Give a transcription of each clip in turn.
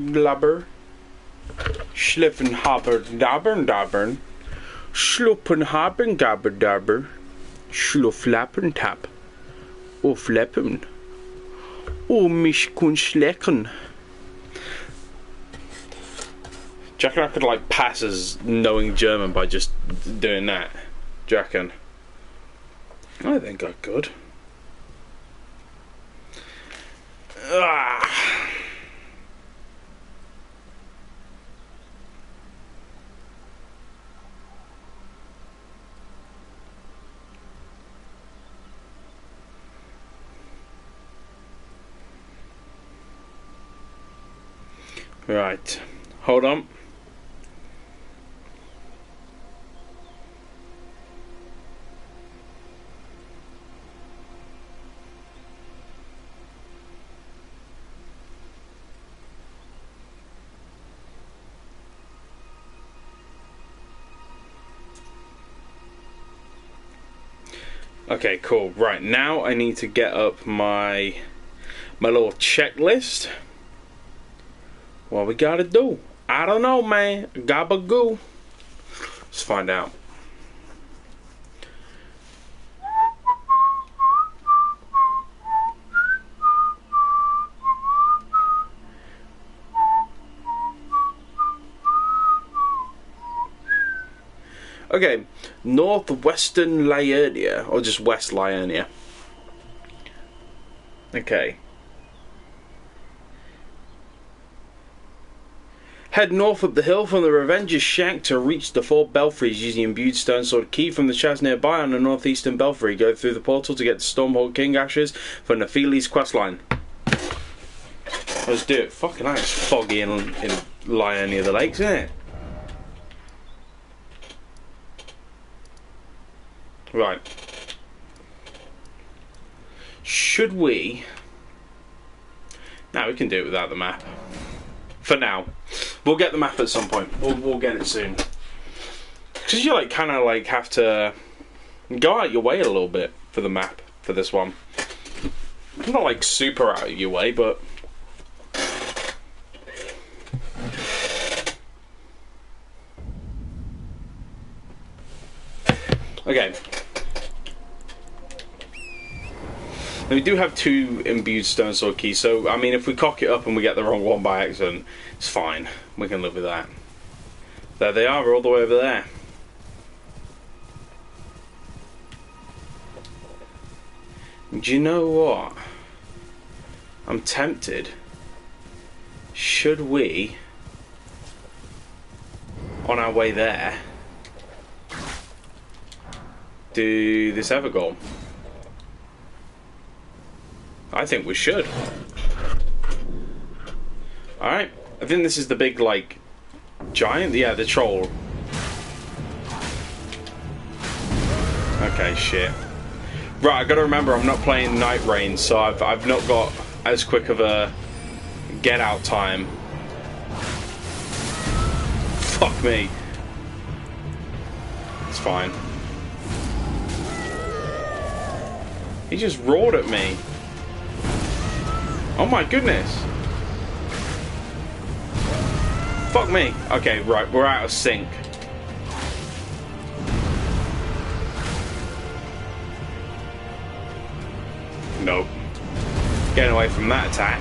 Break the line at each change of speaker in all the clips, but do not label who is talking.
Glabber. Schliffen hopper dabbern dabbern. Schluppen haben gabber dabber. Schlufflappen tap. O flappen. O mich kun schlecken. Do you reckon I could like pass as knowing German by just doing that? Do you reckon? I think I could. Ah. Right, hold on. Okay, cool. Right, now I need to get up my little checklist. What we gotta do? I don't know, man. Gabagoo. Let's find out. Okay, northwestern Liurnia, or just West Liurnia. Okay. Head north up the hill from the Revenger's Shack to reach the 4 belfries using the imbued stone sword key from the chest nearby on the northeastern belfry. Go through the portal to get the Stormhawk King Ashes for Nephili's questline. Let's do it. Fucking hell, it's foggy in Liurnia the Lakes, isn't it? Right. Should we... No, we can do it without the map. For now. We'll get the map at some point. We'll get it soon. Because you like kind of like have to go out your way a little bit for the map for this one. Not like super out of your way, but... Okay. Now we do have 2 imbued stone sword keys, so I mean if we cock it up and we get the wrong one by accident, it's fine. We can live with that. There they are, all the way over there. Do you know what? I'm tempted. Should we, on our way there, do this other goal? I think we should. Alright. I think this is the big, like, giant? Yeah, the troll. Okay, shit. Right, I gotta remember I'm not playing Night Rain, so I've not got as quick of a get out time. Fuck me. It's fine. He just roared at me. Oh my goodness. Fuck me. Okay, right, we're out of sync. Nope. Getting away from that attack.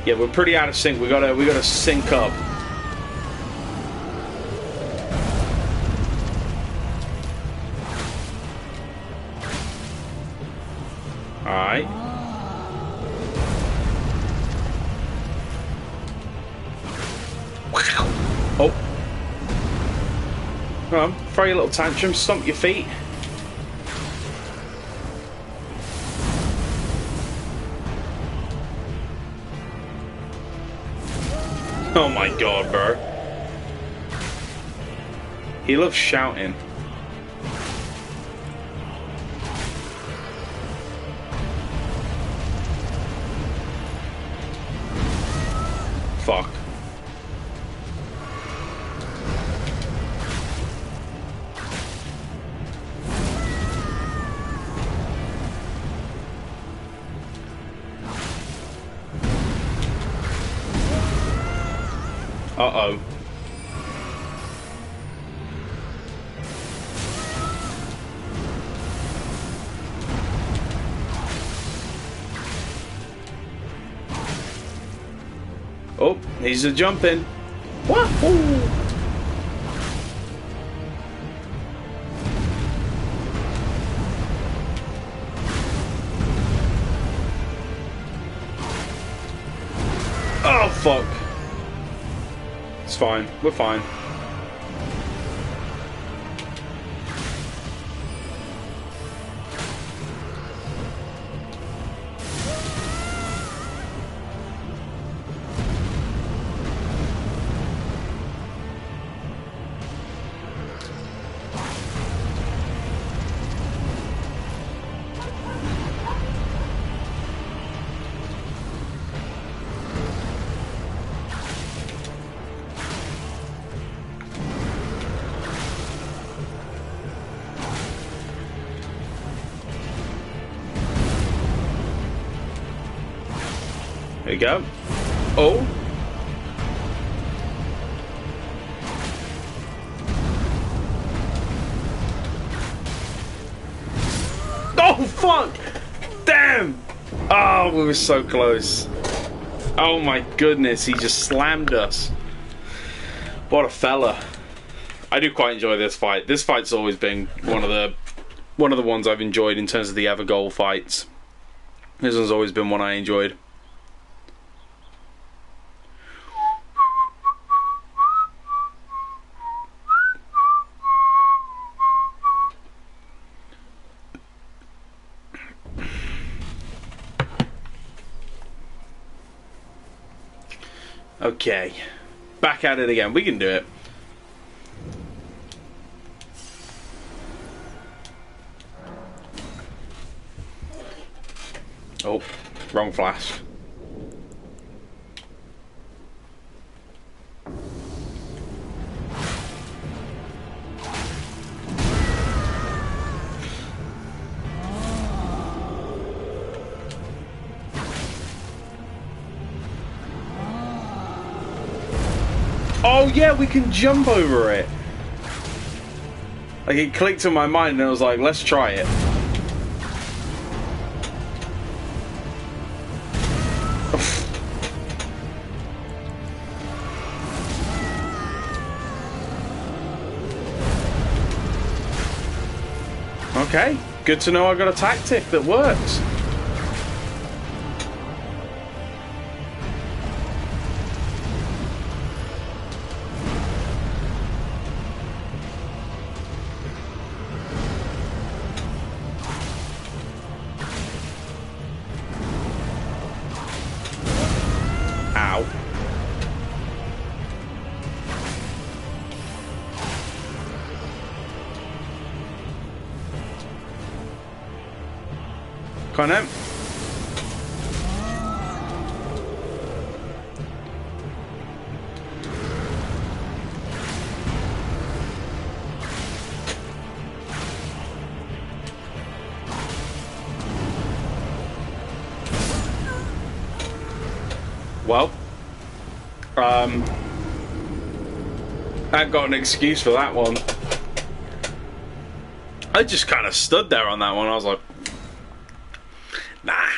Yeah, we're pretty out of sync. We gotta sync up. Alright. Oh. Come on, throw your little tantrum, stomp your feet. Oh my god, bro. He loves shouting. Fuck. Uh-oh. Oh, he's a jumping. Wahoo! Oh, fuck. It's fine. We're fine. There you go. Oh. Oh, fuck! Damn! Oh, we were so close. Oh my goodness, he just slammed us. What a fella. I do quite enjoy this fight. This fight's always been one of the ones I've enjoyed in terms of the Evergoal fights. This one's always been one I enjoyed. Okay, back at it again. We can do it. Oh, wrong flash. Oh yeah, we can jump over it. Like, it clicked in my mind and I was like, let's try it. Okay, good to know I got a tactic that works. Ow. Come on. Well, I've got an excuse for that one. I just kind of stood there on that one. I was like, nah.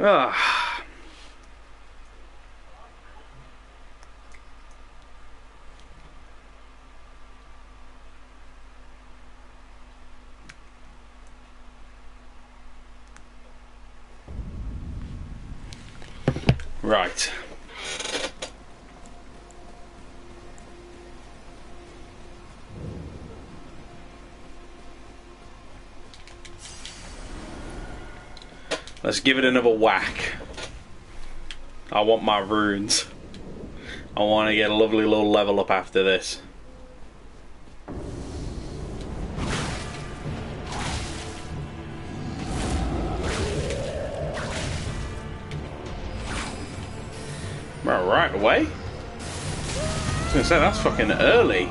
Ah. Right. Let's give it another whack. I want my runes. I want to get a lovely little level up after this. Right away? I was gonna say, that's fucking early.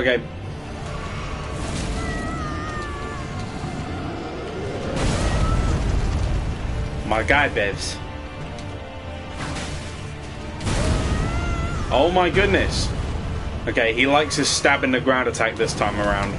Okay. My guy, Bevs. Oh my goodness. Okay, he likes his stab in the ground attack this time around.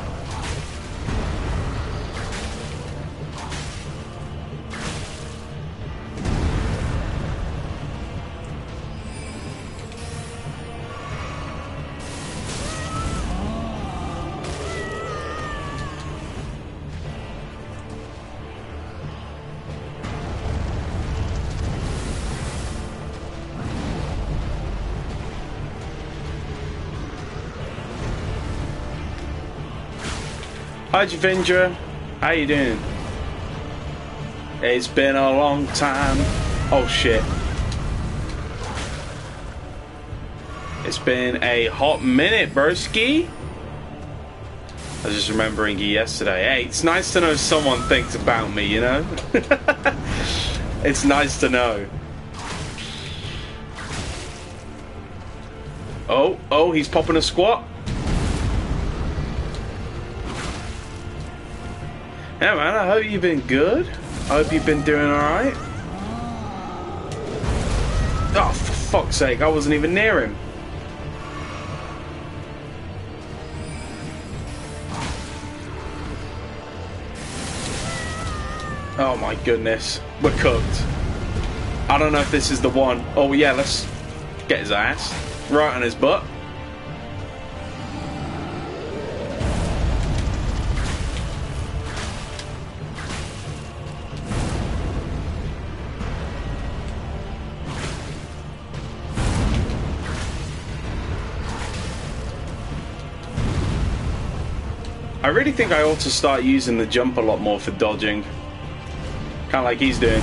Hi Javindra, how you doing? It's been a long time. Oh shit. It's been a hot minute, broski. I was just remembering you yesterday. Hey, it's nice to know someone thinks about me, you know? It's nice to know. Oh, he's popping a squat. Yeah, man, I hope you've been good. I hope you've been doing alright. Oh, for fuck's sake, I wasn't even near him. Oh my goodness. We're cooked. I don't know if this is the one. Oh yeah, let's get his ass. Right on his butt. I really think I ought to start using the jump a lot more for dodging. Kind of like he's doing.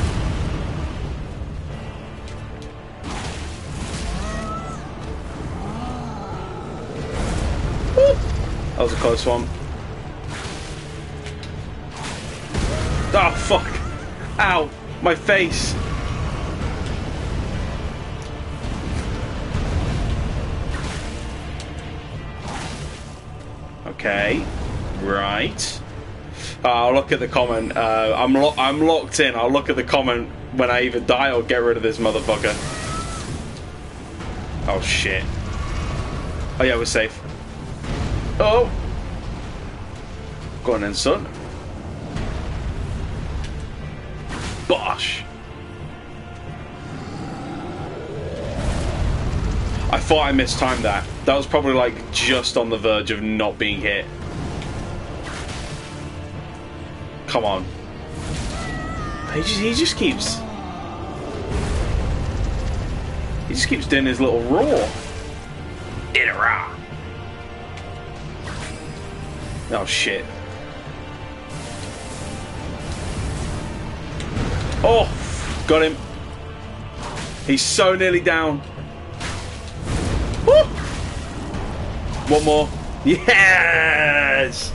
Woo! That was a close one. Oh, fuck. Ow. My face. Okay. Right. I'll look at the comment. I'm locked in. I'll look at the comment when I either die or get rid of this motherfucker. Oh shit. Oh yeah, we're safe. Oh. Go on then, son. Bosh. I thought I mistimed that. That was probably like just on the verge of not being hit. Come on. He just keeps doing his little roar. Did it raw. Oh shit. Oh, got him. He's so nearly down. Woo! One more. Yes!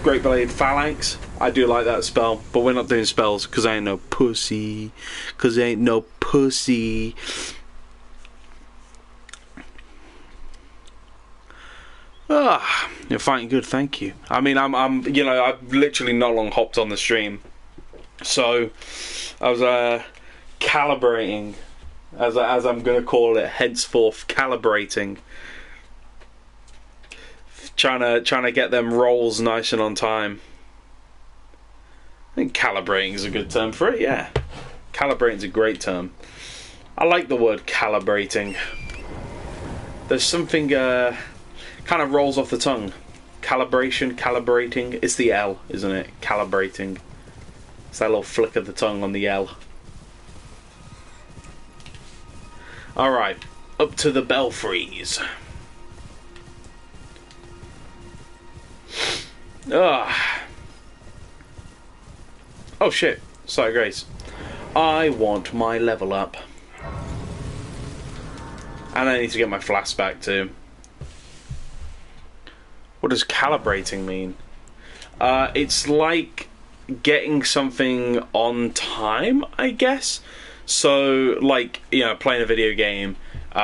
Great Blade Phalanx. I do like that spell, but we're not doing spells because I ain't no pussy. Because I ain't no pussy. Ah, you're fighting good, thank you. I mean, I'm, you know, I've literally not long hopped on the stream, so I was calibrating, as I'm gonna call it henceforth, calibrating. Trying to get them rolls nice and on time. I think calibrating is a good term for it, yeah. Calibrating is a great term. I like the word calibrating. There's something kind of rolls off the tongue. Calibration, calibrating. It's the L, isn't it? Calibrating. It's that little flick of the tongue on the L. Alright, up to the belfries. Oh shit, sorry Grace. I want my level up. And I need to get my flask back too. What does calibrating mean? It's like getting something on time, I guess. So, like, you know, playing a video game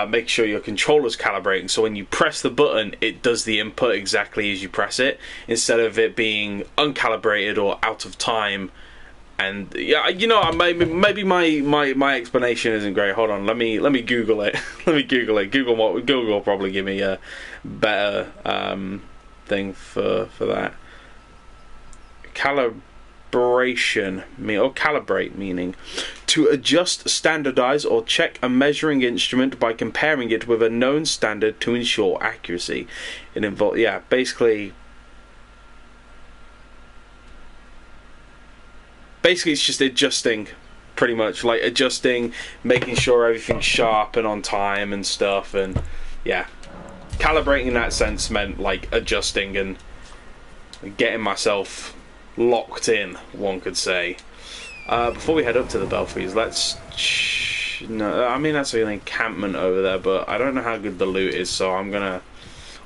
Make sure your controller's calibrating, so when you press the button, it does the input exactly as you press it, instead of it being uncalibrated or out of time. And yeah, you know, maybe my explanation isn't great. Hold on, let me Google it. Let me Google it. Google will probably give me a better thing for that. Calibration or calibrate, meaning to adjust, standardize, or check a measuring instrument by comparing it with a known standard to ensure accuracy. It involves, yeah, basically it's just adjusting, pretty much, like adjusting, making sure everything's sharp and on time and stuff. And yeah, calibrating in that sense meant like adjusting and getting myself locked in, one could say. Before we head up to the belfries, no, I mean, that's an encampment over there, but I don't know how good the loot is, so I'm gonna,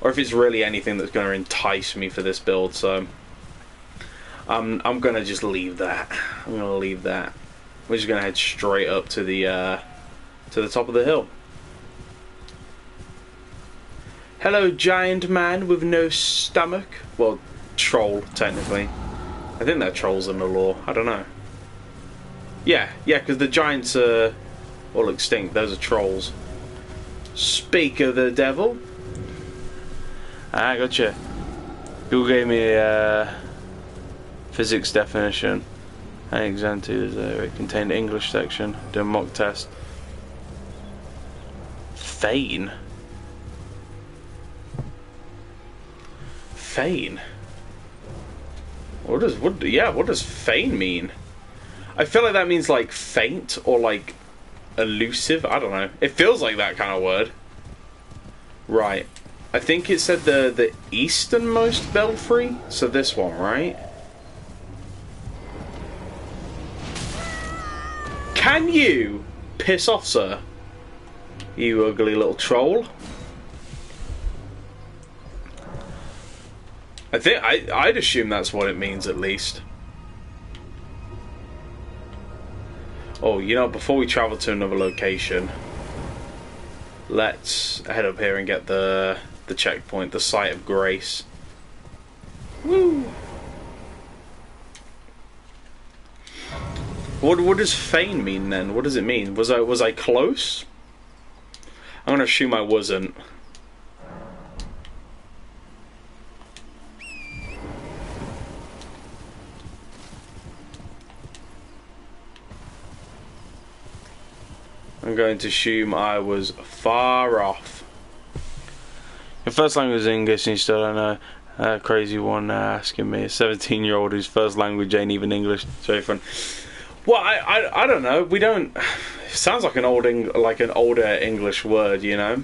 or if it's really anything that's gonna entice me for this build, so I'm gonna just leave that. I'm gonna leave that. We're just gonna head straight up to the top of the hill. Hello, giant man with no stomach. Well, troll, technically. I think they're trolls in the lore. I don't know. Yeah, because the giants are all extinct. Those are trolls. Speak of the devil. I gotcha. Who gave me a physics definition? I exam 2, it contained English section. Do a mock test. Feign. Feign. What does feign mean? I feel like that means like faint or like elusive. I don't know. It feels like that kind of word. Right. I think it said the easternmost belfry. So this one, right? Can you piss off, sir? You ugly little troll. I think I'd assume that's what it means, at least. Oh, you know, before we travel to another location, let's head up here and get the checkpoint, the site of grace. Woo! What does feign mean then? What does it mean? Was I close? I'm gonna assume I wasn't. I'm going to assume I was far off. Your first language is English and you still don't know. Crazy one asking me. A 17-year-old whose first language ain't even English. It's very fun. Well, I don't know. We don't. It sounds like an older English word, you know.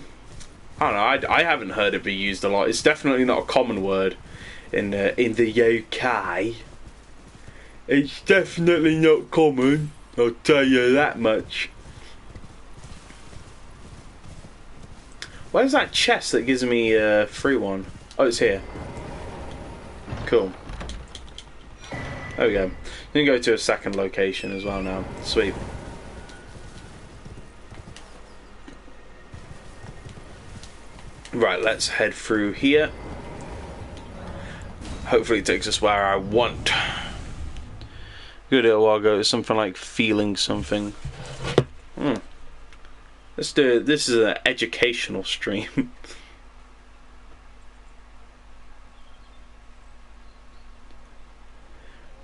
I don't know. I haven't heard it be used a lot. It's definitely not a common word in the UK. It's definitely not common. I'll tell you that much. Where's that chest that gives me a free one? Oh, it's here. Cool. There we go. We can go to a second location as well now. Sweet. Right, let's head through here. Hopefully it takes us where I want. Good little while ago, it was something like feeling something. Let's do it. This is an educational stream.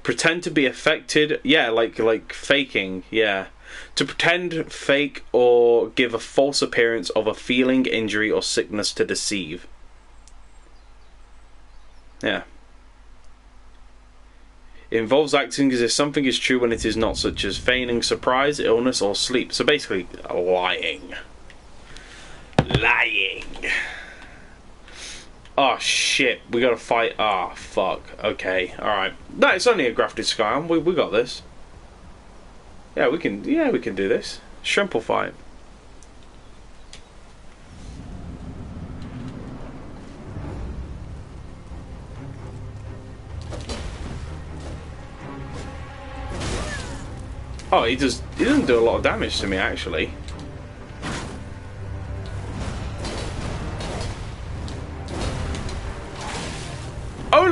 Pretend to be affected. Yeah, like faking. Yeah. To pretend, fake, or give a false appearance of a feeling, injury, or sickness to deceive. Yeah. It involves acting as if something is true when it is not, such as feigning surprise, illness, or sleep. So basically, lying. Lying. Oh shit, we gotta fight. Ah, oh, fuck. Okay, alright. No, it's only a grafted scion. We got this. Yeah, we can do this. Shrimp will fight. Oh, he doesn't do a lot of damage to me, actually.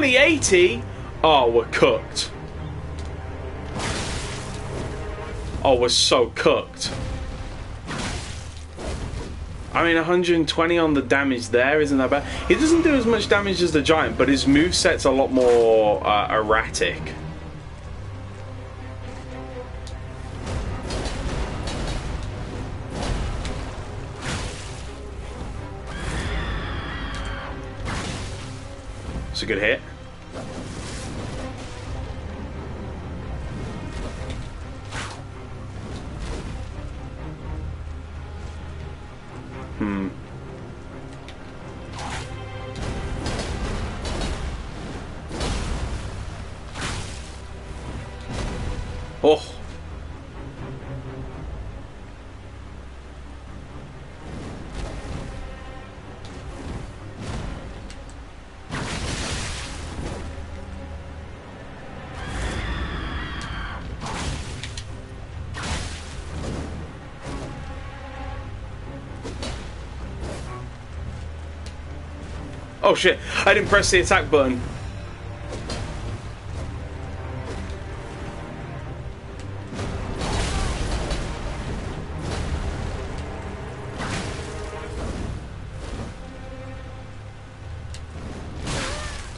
Only 80? Oh, we're cooked. Oh, we're so cooked. I mean, 120 on the damage there isn't that bad. He doesn't do as much damage as the giant, but his moveset's a lot more erratic. It's a good hit. Oh. Oh shit, I didn't press the attack button.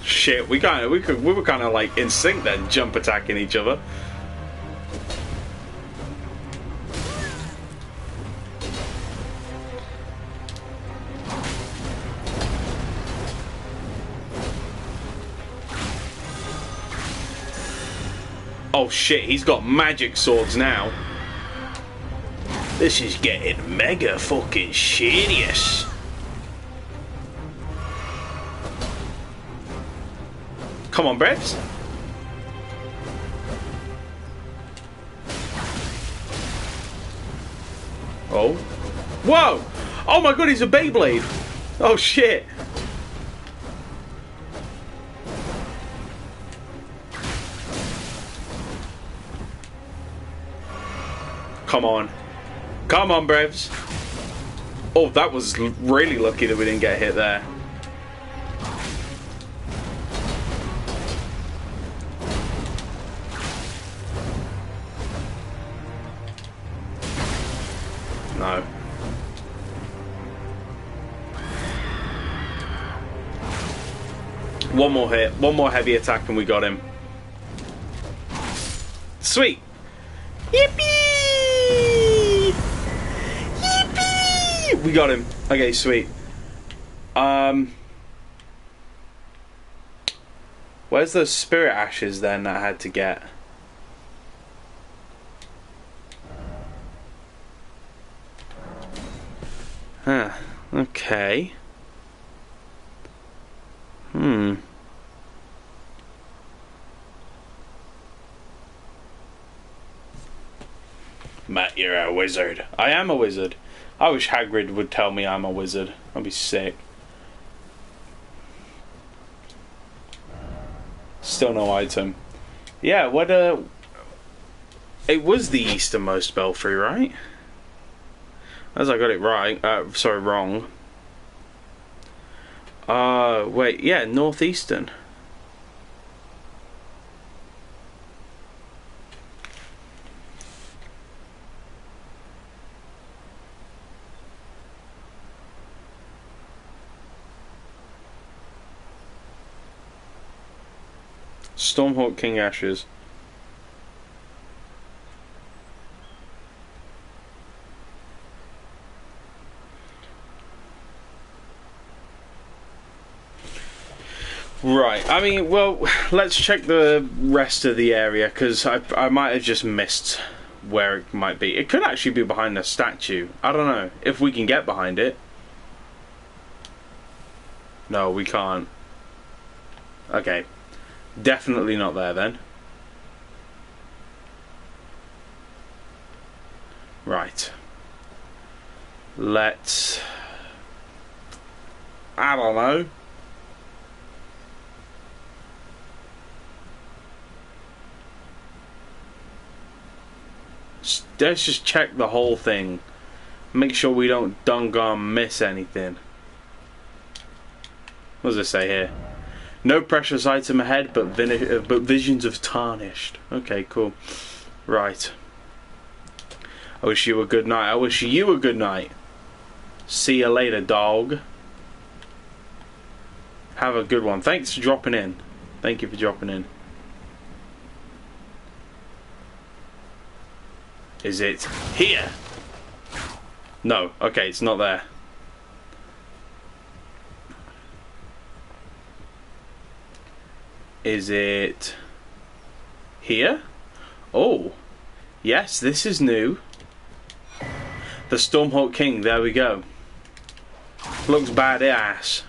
Shit, we were kind of like in sync then, jump attacking each other. Oh shit, he's got magic swords now. This is getting mega fucking serious. Come on, Brebs. Oh. Whoa! Oh my god, he's a Beyblade! Oh shit! Come on. Come on, Brevs. Oh, that was really lucky that we didn't get hit there. No. One more hit, one more heavy attack and we got him. Sweet. Yippee! Yippee! We got him. Okay, sweet. Where's those spirit ashes then that I had to get? Huh. Okay. Matt, you're a wizard. I am a wizard. I wish Hagrid would tell me I'm a wizard. I'd be sick. Still no item. Yeah, what it was the easternmost belfry, right? As I got it right. Sorry, wrong. Wait, yeah, northeastern. Stormhawk King Ashes. Right, I mean, well, let's check the rest of the area, because I might have just missed where it might be. It could actually be behind a statue. I don't know, if we can get behind it. No, we can't. Okay, definitely not there then. Right. Let's... I don't know. Let's just check the whole thing. Make sure we don't miss anything. What does it say here? No precious item ahead, but visions of tarnished. Okay, cool. Right. I wish you a good night. I wish you a good night. See you later, dog. Have a good one. Thanks for dropping in. Thank you for dropping in. Is it here? No. Okay, it's not there. Is it here? Oh, yes, this is new. The Stormhawk King, there we go. Looks badass.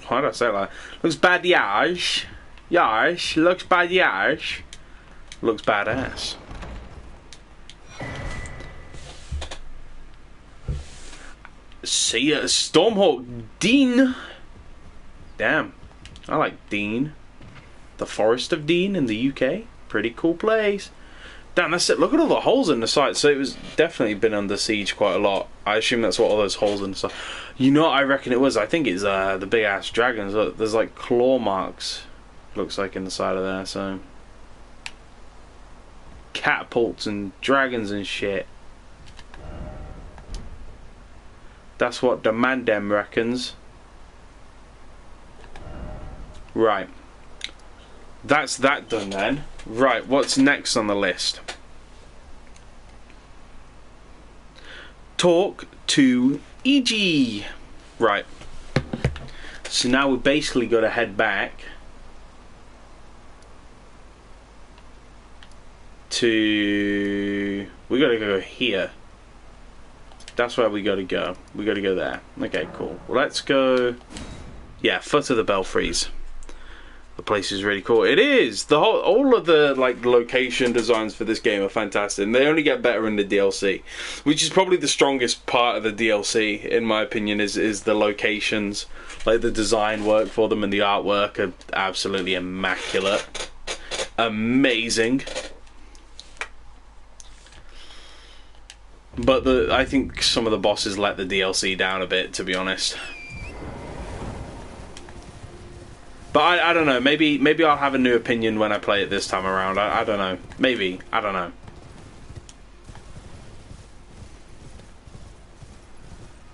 Why did I say that? Looks badass. Yash. Looks badass. Looks badass. See ya, Stormhawk Dean. Damn, I like Dean. The Forest of Dean in the UK. Pretty cool place. Damn, that's it. Look at all the holes in the site. So it was definitely been under siege quite a lot. I assume that's what all those holes in the site. You know what I reckon it was? I think it's the big ass dragons. Look, there's like claw marks. Looks like in the side of there. So catapults and dragons and shit. That's what the Mandem reckons. Right. That's that done then. Right, what's next on the list? Talk to EG. Right. So now we basically got to head back to... We got to go here. That's where we got to go. We got to go there. Okay, cool. Well, let's go... Yeah, Foot of the Belfries. The place is really cool. It is. All of the like location designs for this game are fantastic, and they only get better in the DLC, which is probably the strongest part of the DLC, in my opinion. Is the locations, like the design work for them and the artwork are absolutely immaculate, amazing. But I think some of the bosses let the DLC down a bit, to be honest. But I don't know, maybe I'll have a new opinion when I play it this time around. I don't know. Maybe. I don't know.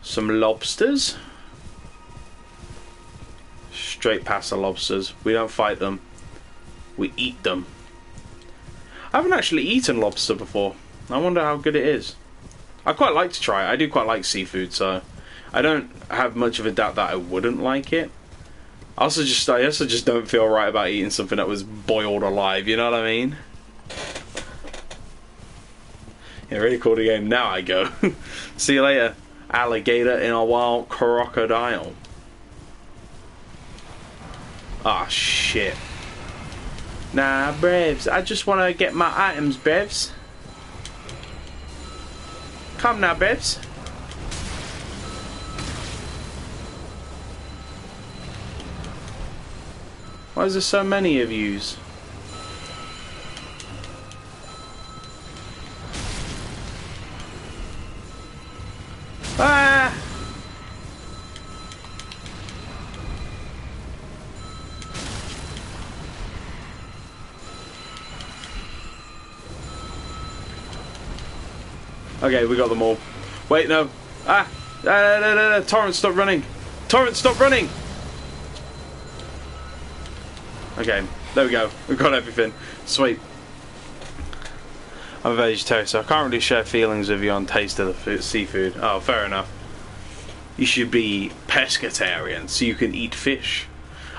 Some lobsters. Straight past the lobsters. We don't fight them. We eat them. I haven't actually eaten lobster before. I wonder how good it is. I quite like to try it. I do quite like seafood, so I don't have much of a doubt that I wouldn't like it. I also just don't feel right about eating something that was boiled alive, you know what I mean? Yeah, really cool the game. Now I go. See you later, alligator in a wild crocodile. Ah, shit. Nah, Brevs, I just want to get my items, Brevs. Come now, Brevs. Why is there so many of yous? Ah! Okay, we got them all. Wait, no. Ah! Torrent, stop running! Torrent, stop running! Okay, there we go. We've got everything. Sweet. I'm a vegetarian, so I can't really share feelings with you on taste of the seafood. Oh, fair enough. You should be pescatarian, so you can eat fish.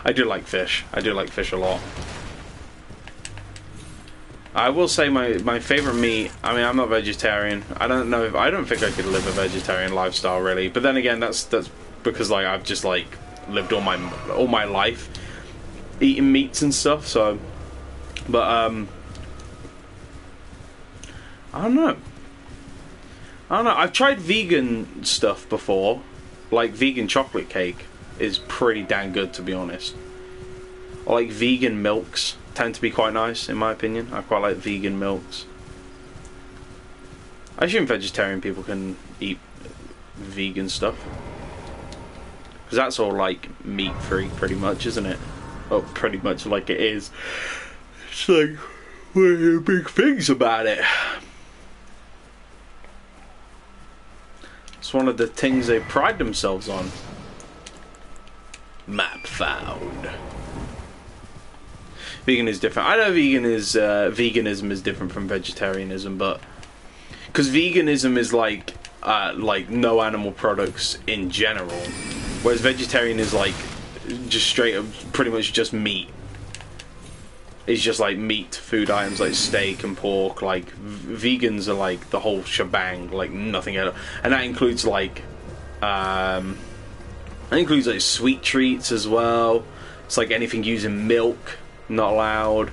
I do like fish. I do like fish a lot. I will say my favorite meat. I mean, I'm not vegetarian. I don't know if I don't think I could live a vegetarian lifestyle really. But then again, that's because like I've just like lived all my life eating meats and stuff, so but I don't know. I've tried vegan stuff before, like vegan chocolate cake is pretty dang good, to be honest. Or like vegan milks tend to be quite nice, in my opinion. I quite like vegan milks. I assume vegetarian people can eat vegan stuff, because that's all like meat free pretty much, isn't it? well, pretty much like it is. It's like one of the big things about it. It's one of the things they pride themselves on. Map found. Vegan is different. I know veganism is different from vegetarianism, but because veganism is like no animal products in general, whereas vegetarian is like just straight up, pretty much just meat. It's just like meat food items like steak and pork. Like vegans are like the whole shebang, like nothing else, and that includes like sweet treats as well. It's like anything using milk, not allowed.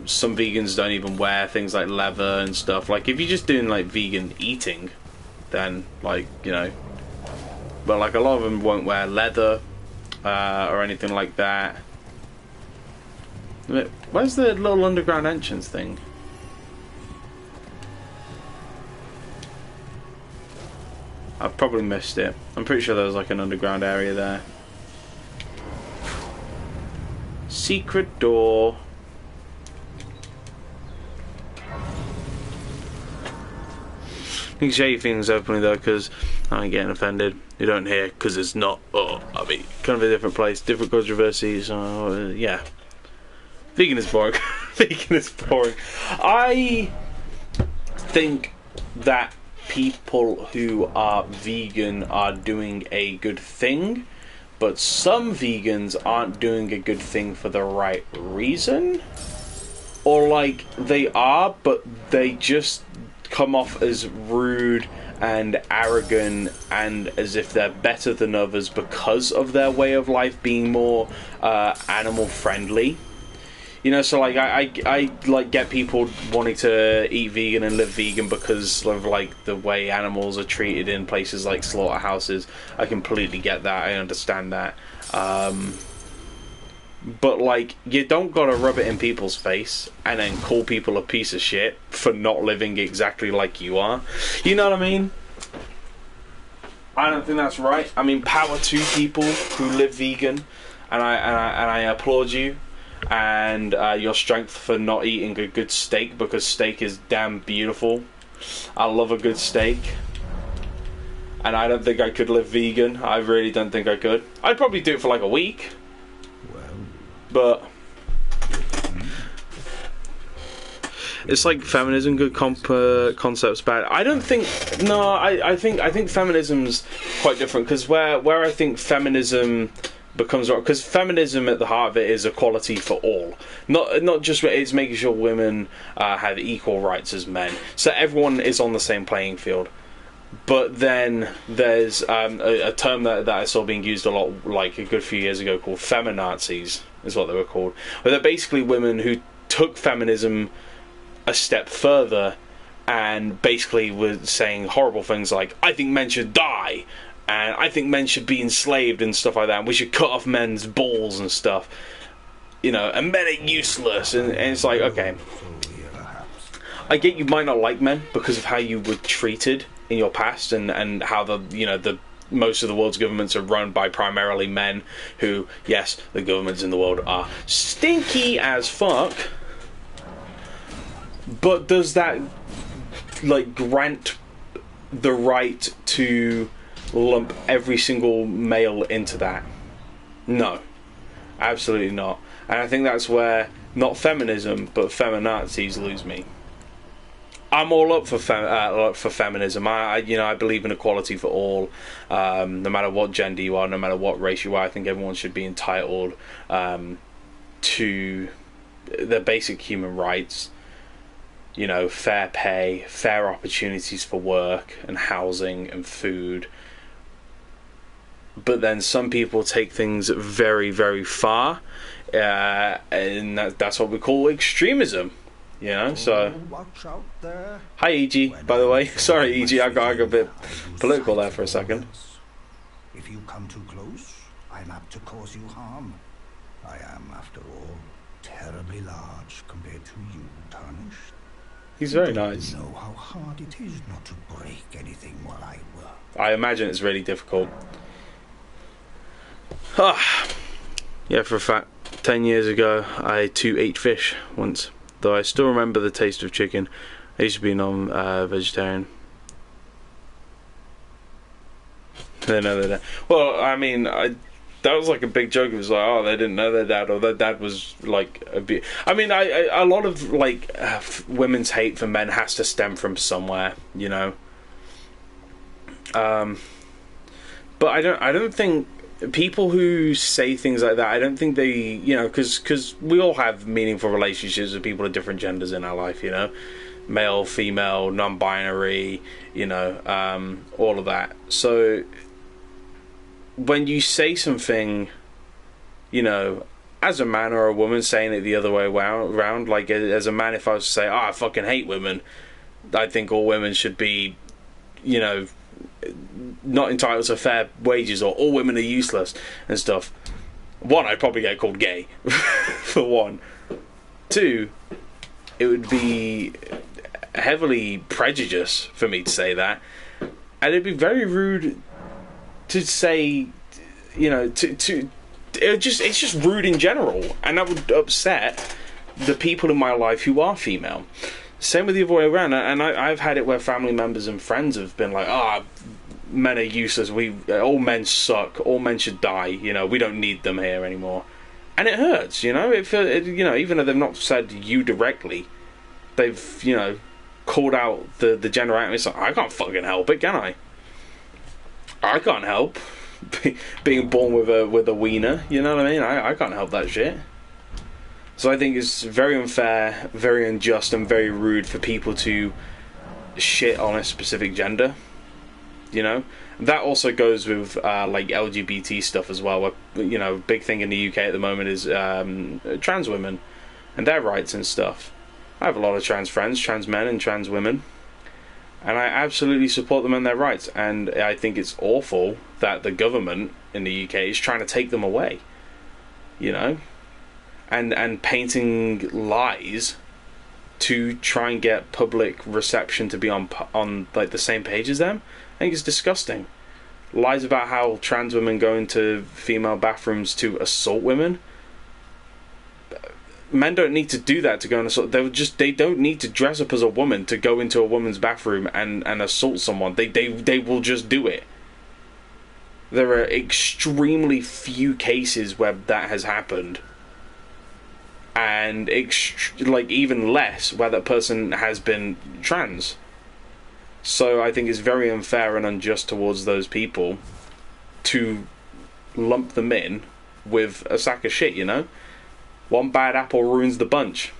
Some vegans don't even wear things like leather and stuff. Like if you're just doing like vegan eating, then like, you know, but like a lot of them won't wear leather or anything like that. Where's the little underground entrance thing? I've probably missed it. I'm pretty sure there was like an underground area there. Secret door. You can share your feelings openly though, because I ain't getting offended. You don't hear, because it's not. Oh, I mean, kind of a different place, different controversies. Yeah. Vegan is boring. Vegan is boring. I think that people who are vegan are doing a good thing, but some vegans aren't doing a good thing for the right reason. Or like they are, but they just come off as rude and arrogant and as if they're better than others because of their way of life being more animal friendly. You know, so like I like get people wanting to eat vegan and live vegan because of like the way animals are treated in places like slaughterhouses. I completely get that. I understand that. But like, you don't gotta rub it in people's face and then call people a piece of shit for not living exactly like you are. You know what I mean? I don't think that's right. I mean, power to people who live vegan, and I applaud you and your strength for not eating a good steak, because steak is damn beautiful. I love a good steak, and I don't think I could live vegan. I really don't think I could. I'd probably do it for like a week, but it's like feminism, good concepts about it. I don't think. No, I think feminism's quite different, because where I think feminism becomes, because feminism at the heart of it is equality for all, not just, it's making sure women have equal rights as men, so everyone is on the same playing field. But then there's a term that I saw being used a lot, like a good few years ago, called feminazis, is what they were called. But they're basically women who took feminism a step further and basically were saying horrible things like, I think men should die, and I think men should be enslaved and stuff like that, and we should cut off men's balls and stuff, you know, and men are useless, and it's like, okay, I get you might not like men because of how you were treated in your past, and how the most of the world's governments are run by primarily men who, yes, the governments in the world are stinky as fuck, but does that like grant the right to lump every single male into that? No, absolutely not. And I think that's where not feminism but feminazis lose me. I'm all up for feminism. I believe in equality for all, no matter what gender you are, no matter what race you are. I think everyone should be entitled to their basic human rights. You know, fair pay, fair opportunities for work and housing and food. But then some people take things very, very far, and that's what we call extremism. You know, so. Hi, E.G., by the way. Sorry, E.G., I got a bit political there for a second.
If you come too close, I'm apt to cause you harm. I am, after all, terribly large compared to you, Tarnished.
He's very nice.
You know how hard it is not to break anything while I work.
I imagine it's really difficult. Yeah, for a fact, 10 years ago, I too ate fish once. Though I still remember the taste of chicken. I used to be vegetarian. Well, I mean, that was like a big joke. It was like, oh, they didn't know their dad, or their dad was like I mean, a lot of like women's hate for men has to stem from somewhere, you know. But I don't think people who say things like that, I don't think they, you know, because we all have meaningful relationships with people of different genders in our life, you know, male, female, non-binary, you know, all of that. So when you say something, you know, as a man or a woman saying it the other way around, like as a man, if I was to say, oh, I fucking hate women, I think all women should be, you know, not entitled to fair wages, or all women are useless and stuff. One, I'd probably get called gay, for one. Two, it would be heavily prejudiced for me to say that, and it'd be very rude to say, you know, it's just rude in general, and that would upset the people in my life who are female. Same with the other way around, and I've had it where family members and friends have been like, oh, men are useless, all men suck, all men should die, you know, we don't need them here anymore. And it hurts, you know, you know, even though they've not said you directly, they've, you know, called out the gender item. It's like, I can't fucking help it, can I? I can't help being born with a wiener, you know what I mean? I can't help that shit. So I think it's very unfair, very unjust, and very rude for people to shit on a specific gender, you know? That also goes with like LGBT stuff as well, where, you know, big thing in the UK at the moment is trans women and their rights and stuff. I have a lot of trans friends, trans men and trans women, and I absolutely support them and their rights, and I think it's awful that the government in the UK is trying to take them away, you know, and painting lies to try and get public reception to be on like the same page as them. I think it's disgusting. Lies about how trans women go into female bathrooms to assault women. Men don't need to do that to go and assault. They don't need to dress up as a woman to go into a woman's bathroom and assault someone. They will just do it. There are extremely few cases where that has happened, and like even less where that person has been trans. So I think it's very unfair and unjust towards those people to lump them in with a sack of shit, you know? One bad apple ruins the bunch.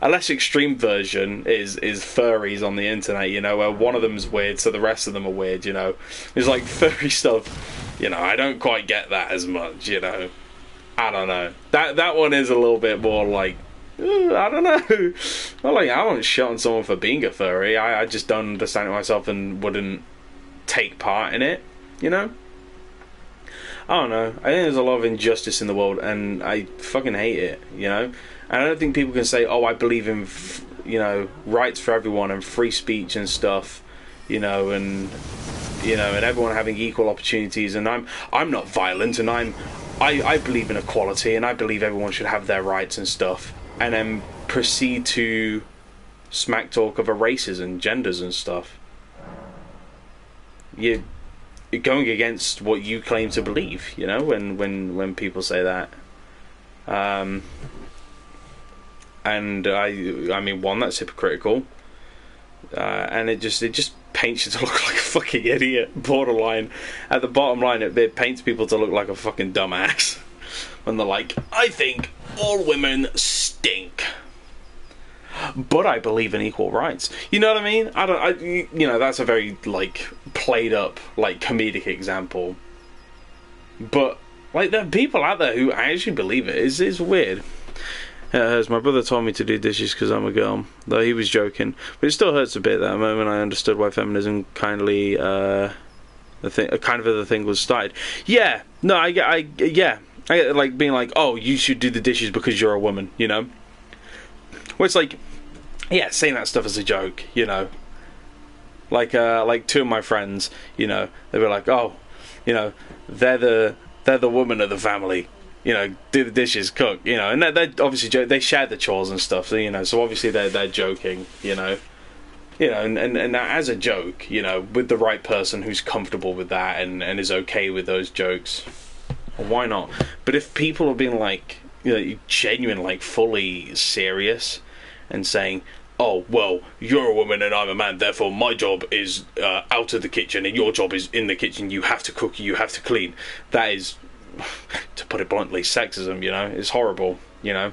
A less extreme version is furries on the internet, you know, where one of them's weird, so the rest of them are weird, you know. It's like furry stuff, you know, I don't quite get that as much, you know. I don't know. That one is a little bit more like, I don't know. Well, like, I won't shit on someone for being a furry. I just don't understand it myself and wouldn't take part in it, you know? I don't know. I think there's a lot of injustice in the world, and I fucking hate it, you know? And I don't think people can say, oh, I believe in, you know, rights for everyone and free speech and stuff, you know, and everyone having equal opportunities, and I'm not violent, and I believe in equality, and I believe everyone should have their rights and stuff, and then proceed to smack talk other races and genders and stuff. You're going against what you claim to believe, you know, when people say that. And I mean, one, that's hypocritical, and it just paints you to look like a fucking idiot. Borderline, at the bottom line, it paints people to look like a fucking dumbass when they're like, I think all women stink, but I believe in equal rights. You know what I mean? You know, that's a very like played up, like comedic example, but like there are people out there who actually believe it. It's weird. As my brother told me to do dishes because I'm a girl, though he was joking, but it still hurts a bit. That moment I understood why feminism kind of the thing was started. Yeah, no, I get like being like, oh, you should do the dishes because you're a woman, you know. Well, it's like, yeah, saying that stuff as a joke, you know. Like two of my friends, you know, they were like, oh, you know, they're the woman of the family. you know, do the dishes, cook, you know, and they're obviously they share the chores and stuff, so, you know, so obviously they're joking, you know, and as a joke, you know, with the right person who's comfortable with that and is okay with those jokes, well, why not? But if people are being like, you know, genuine, like fully serious and saying, oh, well, you're a woman and I'm a man, therefore my job is out of the kitchen and your job is in the kitchen, you have to cook, you have to clean, that is, to put it bluntly, sexism, you know. It's horrible, you know.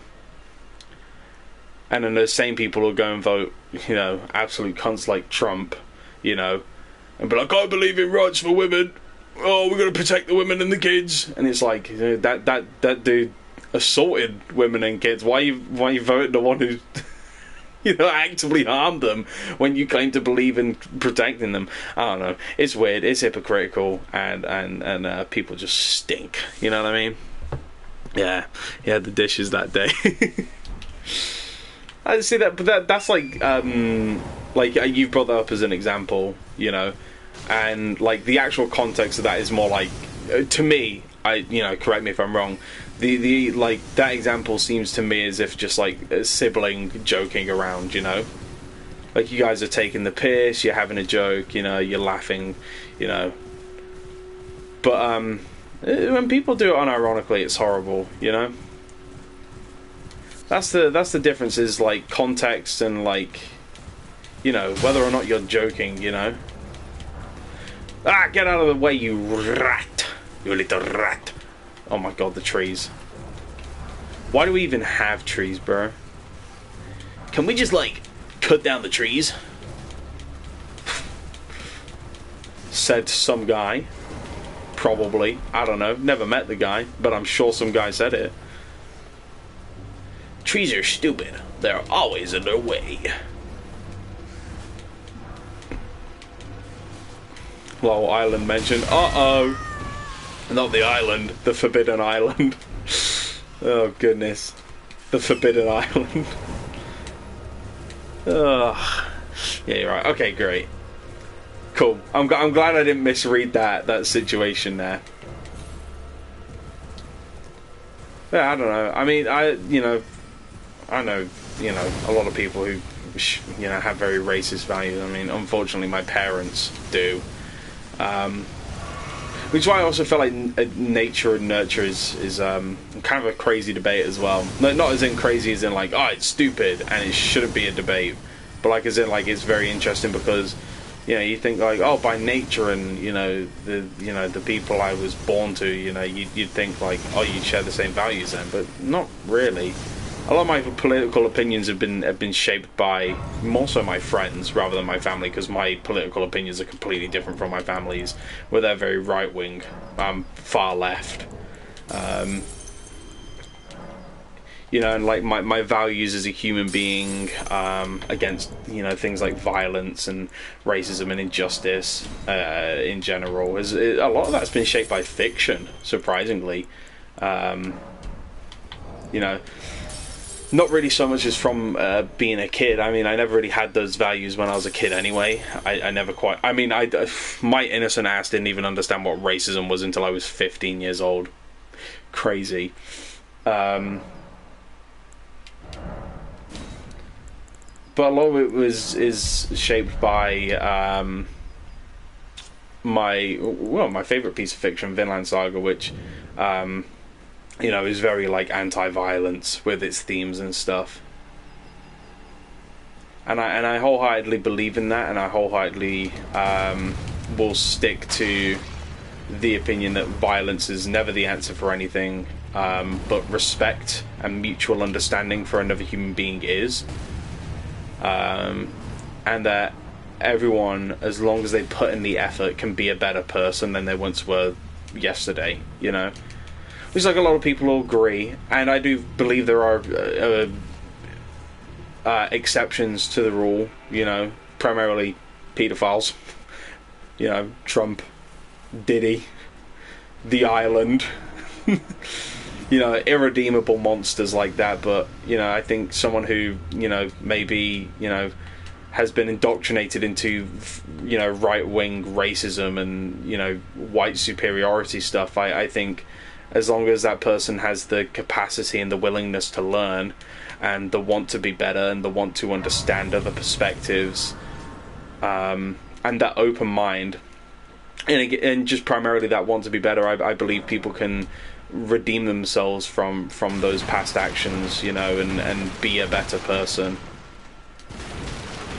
And then the same people will go and vote, you know, absolute cunts like Trump, you know, and be like, I believe in rights for women, oh, we're going to protect the women and the kids. And it's like, you know, that dude assaulted women and kids. Why you voting the one who you know, actively harmed them when you claim to believe in protecting them? I don't know. It's weird. It's hypocritical, and people just stink. You know what I mean? Yeah, the dishes that day. I see that, but that's like you brought that up as an example, you know, and like the actual context of that is more like, to me, correct me if I'm wrong, the like that example seems to me as if just like a sibling joking around, you know, like you guys are taking the piss, you're having a joke, you know, you're laughing, you know, but when people do it unironically, it's horrible, you know. That's the difference, is like context and like, you know, whether or not you're joking, you know. Ah, get out of the way, you rat, you little rat. Oh my god, the trees. Why do we even have trees, bro? Can we just, like, cut down the trees? Said some guy. Probably. I don't know. Never met the guy, but I'm sure some guy said it. Trees are stupid. They're always in their way. Lol, island mentioned. Uh-oh. Not the island, the Forbidden Island. Oh goodness, the Forbidden Island. Ugh. Yeah, you're right. Okay, great, cool. I'm glad I didn't misread that situation there. Yeah, I don't know. I mean, I know a lot of people who have very racist values. I mean, unfortunately, my parents do. Which is why I also feel like nature and nurture is kind of a crazy debate as well. Not as in crazy as in like, oh, it's stupid and it shouldn't be a debate, but like as in like it's very interesting because, you know, you think like, oh, by nature and the people I was born to, you know, you'd think like, oh, you'd share the same values then, but not really. A lot of my political opinions have been shaped by more so my friends rather than my family, because my political opinions are completely different from my family's, where they're very right wing, far left. And like my values as a human being against things like violence and racism and injustice in general, a lot of that's been shaped by fiction, surprisingly. Not really so much as from being a kid. I mean, I never really had those values when I was a kid anyway. I never quite... I mean, my innocent ass didn't even understand what racism was until I was 15 years old. Crazy. But a lot of it is shaped by my favourite piece of fiction, Vinland Saga, which... is very like anti-violence with its themes and stuff, and I wholeheartedly believe in that, and I wholeheartedly will stick to the opinion that violence is never the answer for anything, but respect and mutual understanding for another human being is, and that everyone, as long as they put in the effort, can be a better person than they once were yesterday, you know. Which, like, a lot of people will agree, and I do believe there are exceptions to the rule, you know, primarily paedophiles, you know, Trump, Diddy, the island, irredeemable monsters like that, but, I think someone who, maybe, has been indoctrinated into, right-wing racism and, white superiority stuff, I think as long as that person has the capacity and the willingness to learn, and the want to be better, and the want to understand other perspectives, and that open mind, and just primarily that want to be better. I believe people can redeem themselves from those past actions, and be a better person.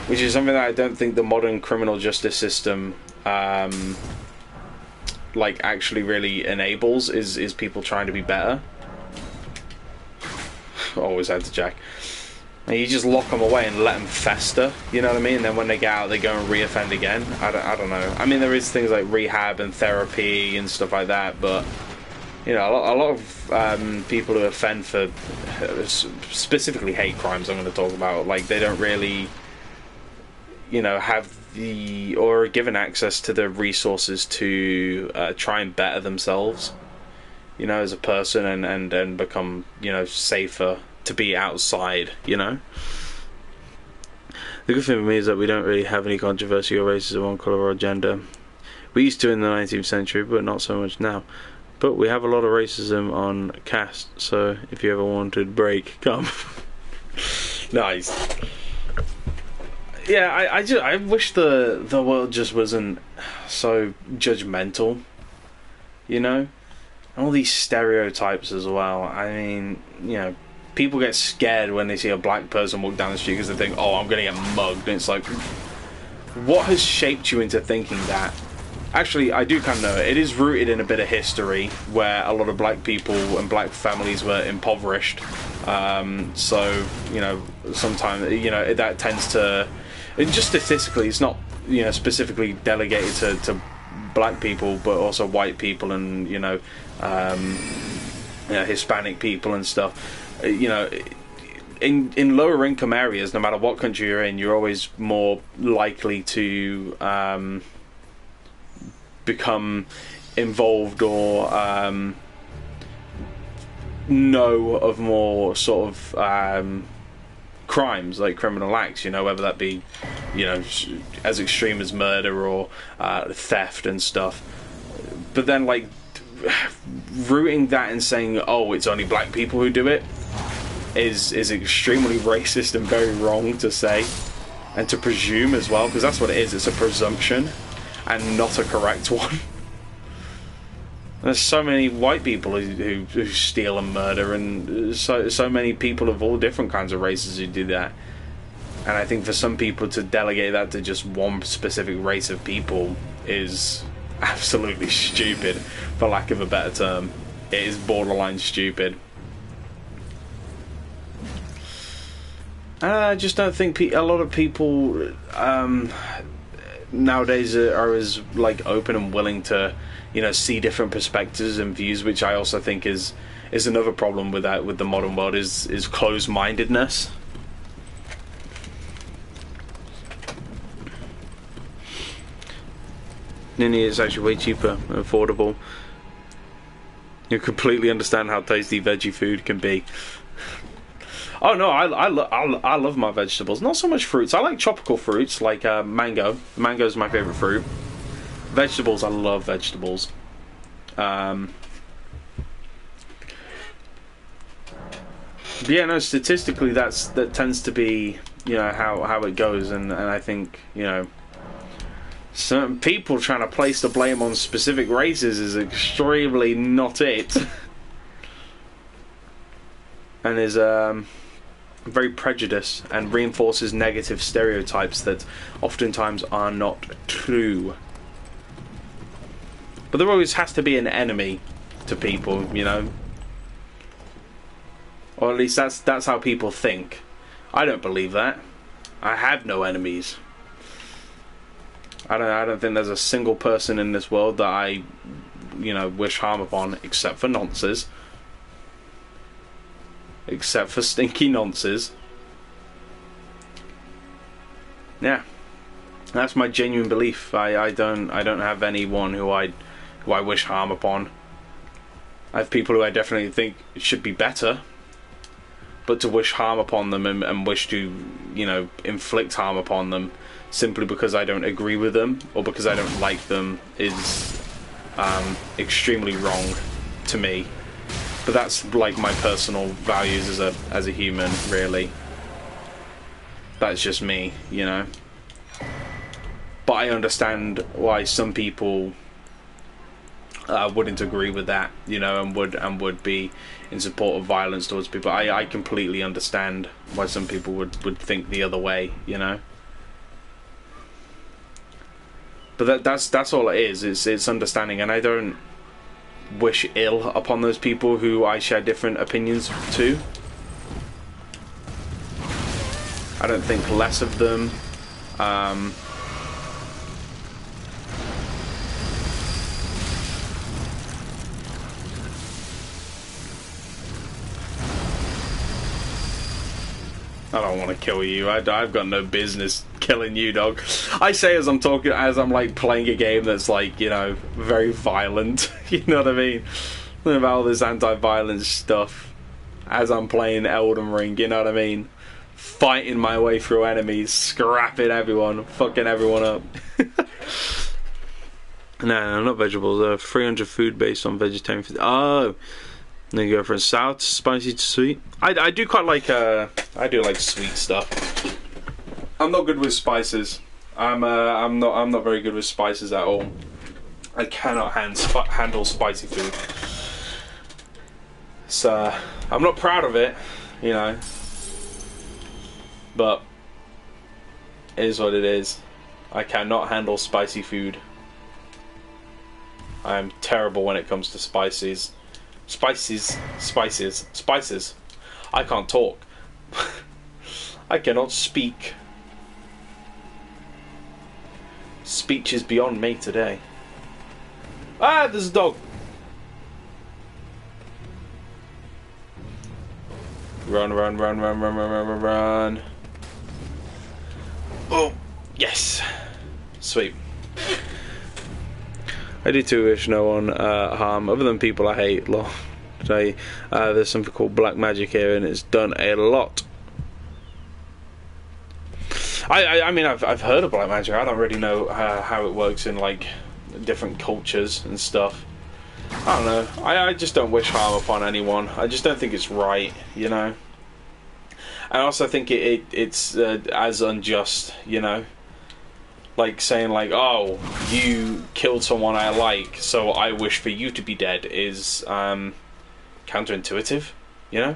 Which is something that I don't think the modern criminal justice system actually really enables, is people trying to be better. Always had to jack. And you just lock them away and let them fester, you know what I mean? And then when they get out, they go and re-offend again. I don't know. I mean, there is things like rehab and therapy and stuff like that, but a lot of people who offend for specifically hate crimes, I'm going to talk about, they don't really, have or are given access to the resources to try and better themselves, as a person, and become, safer to be outside, The good thing for me is that we don't really have any controversy or racism on colour or gender. We used to in the 19th century, but not so much now. But we have a lot of racism on caste, so if you ever wanted break, come. Nice. Yeah, I wish the world just wasn't so judgmental, and all these stereotypes as well. I mean, people get scared when they see a black person walk down the street because they think, oh, I'm going to get mugged. And it's like, what has shaped you into thinking that? Actually, I do kind of know it. It is rooted in a bit of history where a lot of black people and black families were impoverished. So, sometimes, that tends to... And just statistically, it's not, specifically delegated to black people, but also white people and, Hispanic people and stuff. In lower income areas, no matter what country you're in, you're always more likely to become involved or know of more sort of crimes, like criminal acts, whether that be as extreme as murder or theft and stuff. But then rooting that and saying, oh, it's only black people who do it is extremely racist and very wrong to say and to presume as well, because that's what it is. It's a presumption and not a correct one. There's so many white people who steal and murder, and so many people of all different kinds of races who do that. And I think for some people to delegate that to just one specific race of people is absolutely stupid, for lack of a better term. It is borderline stupid. I just don't think a lot of people nowadays are as open and willing to see different perspectives and views, which I also think is another problem with the modern world, is closed-mindedness. Nini is actually way cheaper and affordable. You completely understand how tasty veggie food can be. Oh no, I love my vegetables. Not so much fruits. I like tropical fruits like mango. Mango is my favorite fruit. Vegetables, I love vegetables. But yeah, no, statistically that tends to be how it goes, and I think certain people trying to place the blame on specific races is extremely not it. And is very prejudiced and reinforces negative stereotypes that oftentimes are not true. But there always has to be an enemy to people, or at least that's how people think. I don't believe that. I have no enemies. I don't think there's a single person in this world that I wish harm upon, except for nonces. Except for stinky nonces. Yeah, that's my genuine belief. I don't have anyone who I wish harm upon. I have people who I definitely think should be better, but to wish harm upon them and wish to inflict harm upon them simply because I don't agree with them or because I don't like them is extremely wrong. to me. But that's like my personal values as a human, really. That's just me, you know. But I understand why some people wouldn't agree with that, you know, and would be in support of violence towards people. I completely understand why some people would think the other way, you know. But that's all it is. It's understanding, and I don't wish ill upon those people who I share different opinions to. I don't think less of them. I don't want to kill you. I've got no business killing you, dog. I say as I'm talking, as I'm like playing a game that's like, you know, very violent. You know what I mean? About all this anti-violence stuff. As I'm playing Elden Ring, you know what I mean? Fighting my way through enemies, scrapping everyone, fucking everyone up. No, not vegetables. 300 food based on vegetarian food. Oh. Then you go from sour to spicy to sweet. I do quite like I do like sweet stuff. I'm not good with spices. I'm not very good with spices at all. I cannot handle spicy food. So I'm not proud of it, you know. But it is what it is. I cannot handle spicy food. I am terrible when it comes to spices. Spices. I can't talk. I cannot speak. Speech is beyond me today. Ah, there's a dog. Run. Oh, yes. Sweet. I do too wish no one harm, other than people I hate. Today, there's something called black magic here, and it's done a lot. I mean, I've heard of black magic. I don't really know how it works in like different cultures and stuff. I don't know. I just don't wish harm upon anyone. I just don't think it's right, you know. I also think it's as unjust, you know. Like saying like, oh, you killed someone I like, so I wish for you to be dead is counterintuitive, you know?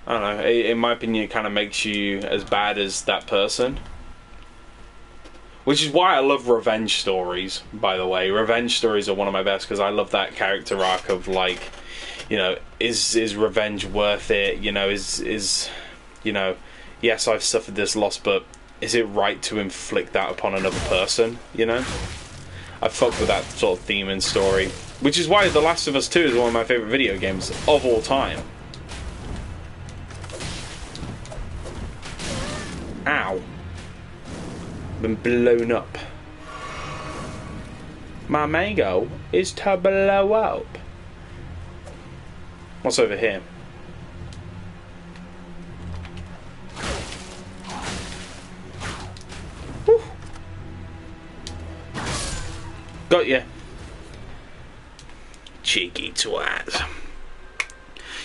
I don't know, in my opinion it kind of makes you as bad as that person. Which is why I love revenge stories, by the way. Revenge stories are one of my best, because I love that character arc of like, you know, is revenge worth it? You know, is you know, yes, I've suffered this loss, but is it right to inflict that upon another person, you know? I fucked with that sort of theme and story. Which is why The Last of Us 2 is one of my favourite video games of all time. Ow. Been blown up. My mango is to blow up. What's over here? Whew. Got ya. Cheeky twat.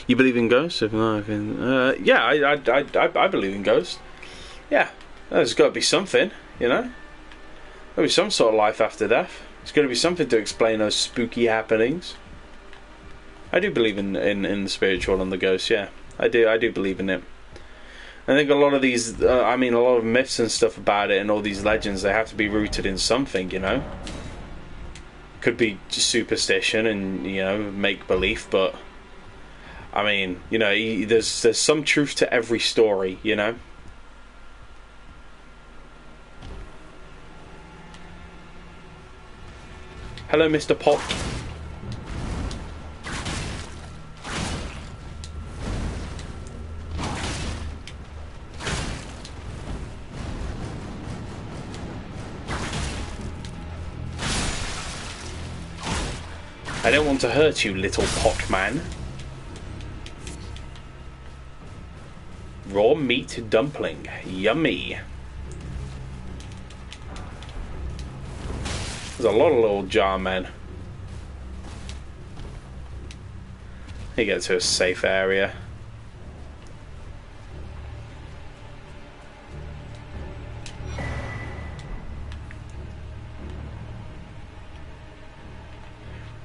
You believe in ghosts? If not, I can. Yeah, I believe in ghosts. Yeah, there's got to be something, you know. There'll be some sort of life after death. There's got to be something to explain those spooky happenings. I do believe in the spiritual and the ghosts. Yeah, I do believe in it. I think a lot of these, I mean, a lot of myths and stuff about it, and all these legends, they have to be rooted in something, you know. Could be just superstition and, you know, make belief, but I mean, you know, there's some truth to every story, you know. Hello, Mr. Pot. I don't want to hurt you, little pot man. Raw meat dumpling. Yummy. There's a lot of little jar men. He gets to a safe area.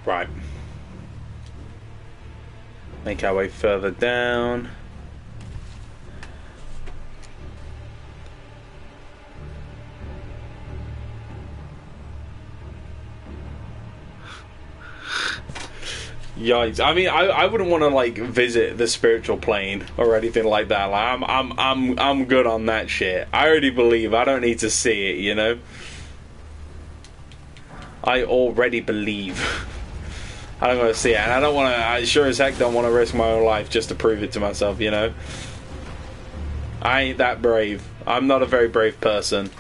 Right. Make our way further down. Yikes! I mean, I wouldn't want to like visit the spiritual plane or anything like that. Like, I'm good on that shit. I already believe. I don't need to see it. You know. I already believe. I don't want to see it, and I don't want to. I sure as heck don't want to risk my own life just to prove it to myself. You know. I ain't that brave. I'm not a very brave person.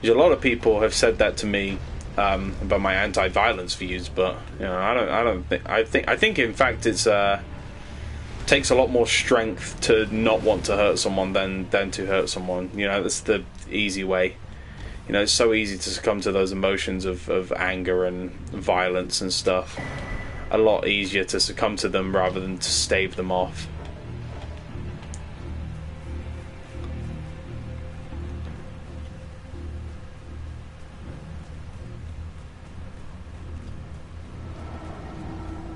A lot of people have said that to me. About my anti-violence views, but you know, I think in fact it's takes a lot more strength to not want to hurt someone than to hurt someone. You know, that's the easy way. You know, it's so easy to succumb to those emotions of anger and violence and stuff. A lot easier to succumb to them rather than to stave them off.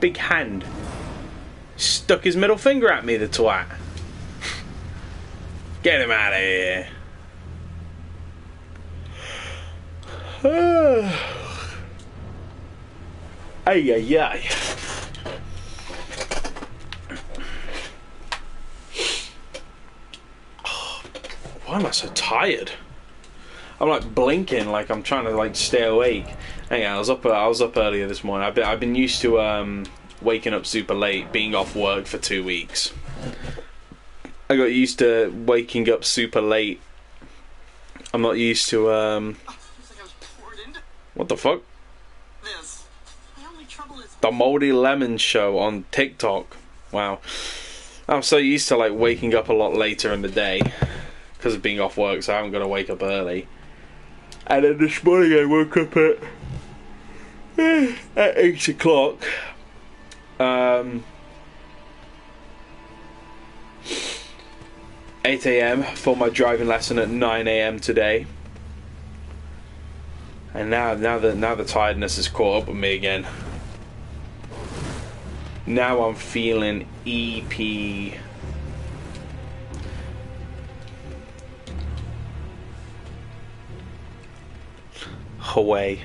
Big hand. Stuck his middle finger at me, the twat. Get him out of here. Ay, ay, ay. Why am I so tired? I'm like blinking, like I'm trying to like stay awake. Hang on, I was up earlier this morning. I've been used to waking up super late, being off work for 2 weeks. I got used to waking up super late. I'm not used to what the fuck? The Moldy Lemon Show on TikTok. Wow. I'm so used to like waking up a lot later in the day because of being off work, so I haven't got to wake up early. And then this morning I woke up at 8 o'clock. 8 a.m. for my driving lesson at 9 a.m. today. And now the tiredness has caught up with me again. Now I'm feeling EP. Away.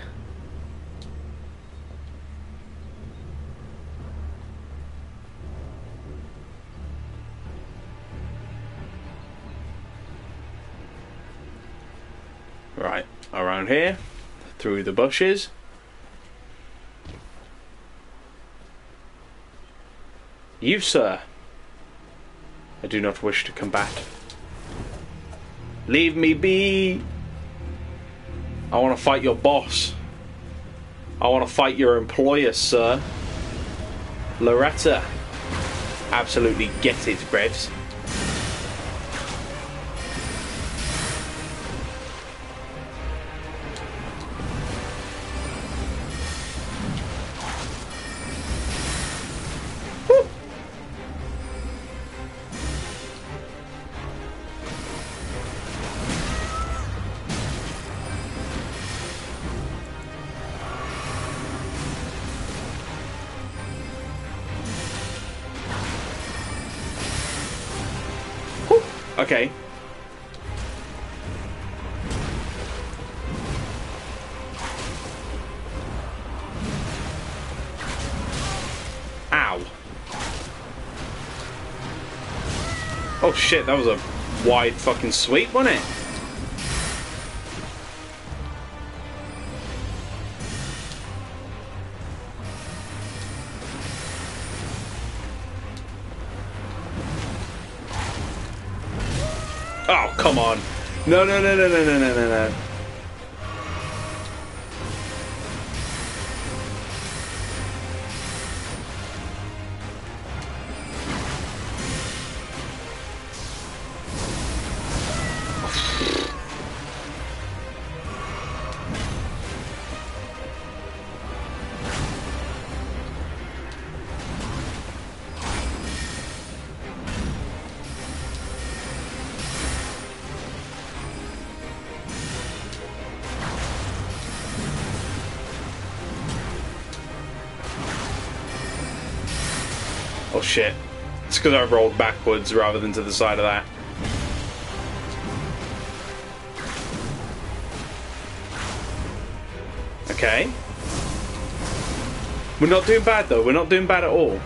Right, around here, through the bushes. You, sir, I do not wish to combat. Leave me be. I want to fight your boss. I want to fight your employer, sir. Loretta. Absolutely get it, Brevs. Okay. Ow. Oh shit, that was a wide fucking sweep, wasn't it? Oh, come on. No, no, no, no, no, no, no, no, no. Oh shit. It's because I rolled backwards rather than to the side of that. Okay. We're not doing bad though. We're not doing bad at all.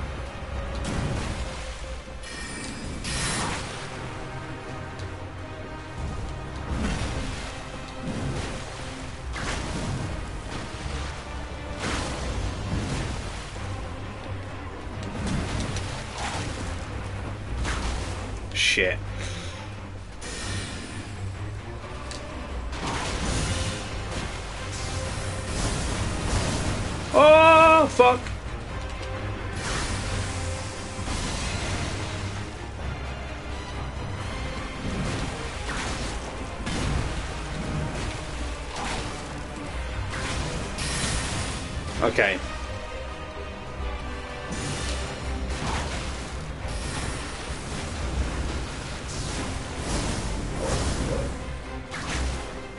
Shit. Oh, fuck. Okay.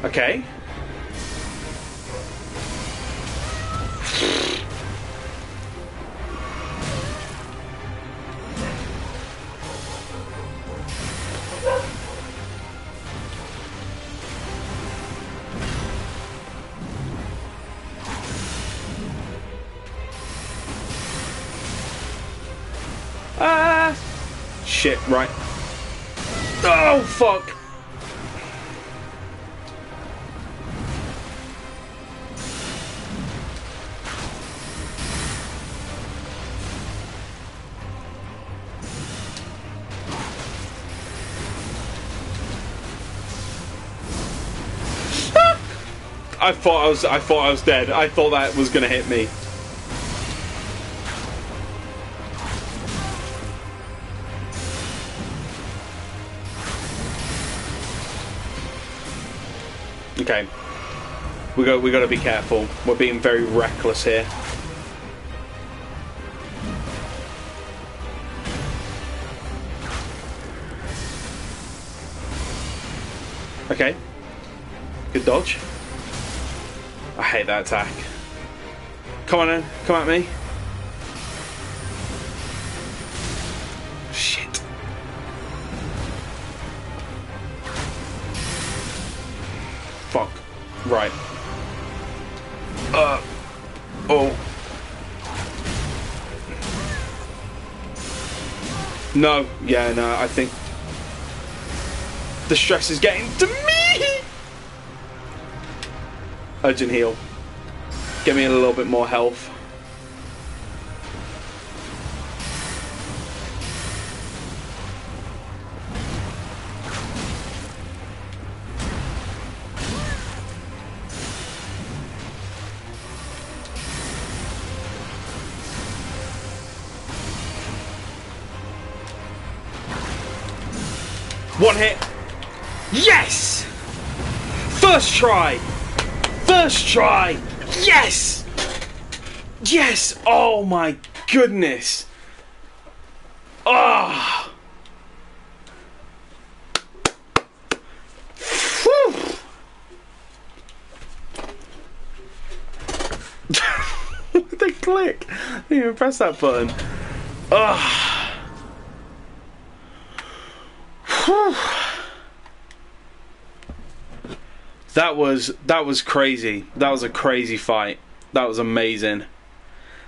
Okay. Ah! Shit, right. Oh, fuck! I thought I was dead. I thought that was gonna hit me. Okay. We got to be careful. We're being very reckless here. Okay. Good dodge. I hate that attack. Come on in. Come at me. Shit. Fuck. Right. Oh. No. Yeah, no, I think the stress is getting to me. Urgent heal. Get me a little bit more health. One hit. Yes! First try! First try! Yes! Yes! Oh my goodness! Ah! Oh. They click! I didn't even press that button. Ah! That was crazy. That was a crazy fight. That was amazing.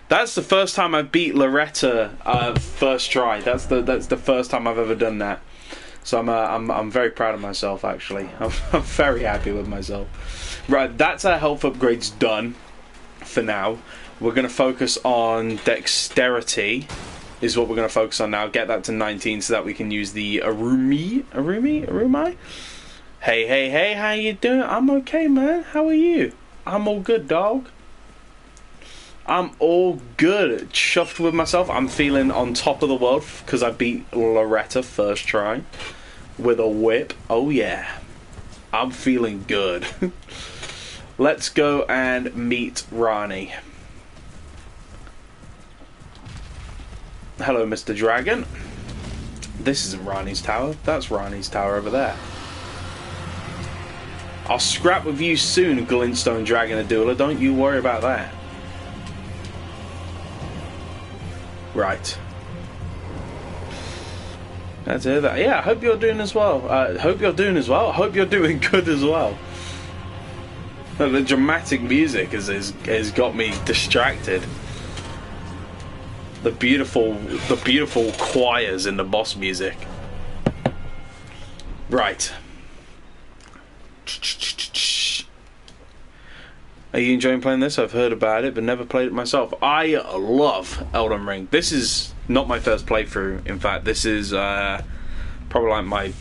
That's the first time I beat Loretta first try. That's the first time I've ever done that. So I'm very proud of myself actually. I'm very happy with myself. Right, that's our health upgrades done for now. We're gonna focus on dexterity. Is what we're going to focus on now. Get that to 19 so that we can use the Arumi? Hey, how you doing? I'm okay, man. How are you? I'm all good, dog. I'm all good. Chuffed with myself. I'm feeling on top of the world because I beat Loretta first try with a whip. Oh, yeah. I'm feeling good. Let's go and meet Rani. Hello, Mr. Dragon. This isn't Rani's tower. That's Rani's tower over there. I'll scrap with you soon, Glintstone Dragon Adula. Don't you worry about that. Right. Glad to hear that. Yeah, I hope you're doing as well. I hope you're doing good as well. The dramatic music has got me distracted. The beautiful choirs in the boss music. Right. Are you enjoying playing this? I've heard about it, but never played it myself. I love Elden Ring. This is not my first playthrough. In fact, this is probably like my...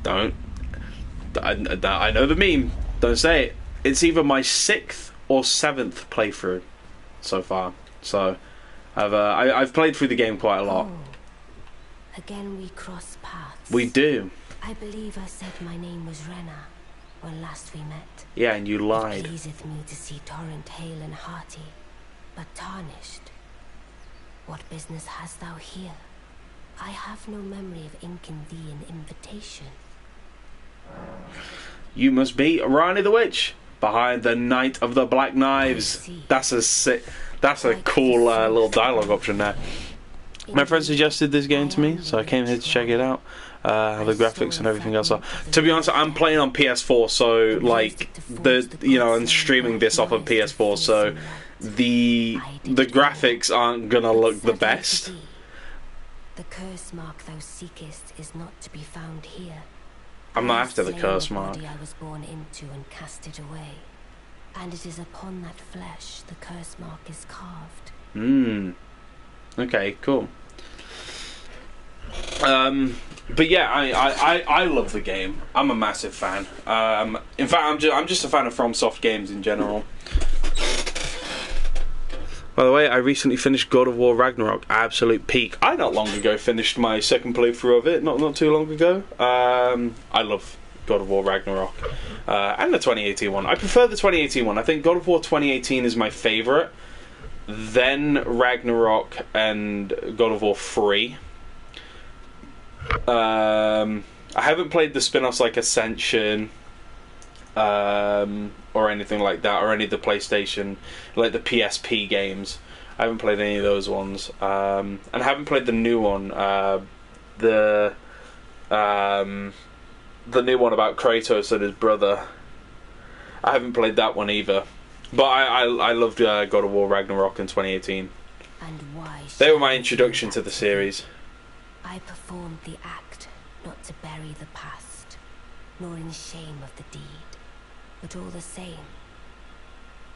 I know the meme. Don't say it. It's either my 6th or 7th playthrough so far. So I've played through the game quite a lot.
Oh, again we cross paths.
We do.
I believe I said my name was Rena when last we met.
Yeah, and you lied.
It pleaseth me to see Torrent hale and hearty, but tarnished. What business hast thou here? I have no memory of inking thee an invitation.
You must be Rani the Witch, behind the Knight of the Black Knives. That's a cool little dialogue option there. My friend suggested this game to me, so I came here to check it out. The graphics and everything else. To be honest, I'm playing on PS4, so like I'm streaming this off of PS4, so the graphics aren't gonna look the best.
The curse mark thou seekest is not to be found here.
I'm not after the curse mark.
I was born into and cast it away, and it is upon that flesh the curse mark is carved.
Okay, cool. But yeah, I love the game. I'm a massive fan. In fact, I'm just a fan of FromSoft games in general. By the way, I recently finished God of War Ragnarok, absolute peak. I not long ago finished my second playthrough of it, not too long ago. I love God of War Ragnarok, and the 2018 one. I prefer the 2018 one. I think God of War 2018 is my favourite. Then Ragnarok and God of War 3. I haven't played the spin-offs like Ascension, or anything like that, or any of the PlayStation, like the PSP games. I haven't played any of those ones, and I haven't played the new one, the new one about Kratos and his brother. I haven't played that one either, but I loved God of War Ragnarok in 2018.
And why
they were my introduction to the series.
I performed the act not to bury the past, nor in shame of the deed. But all the same,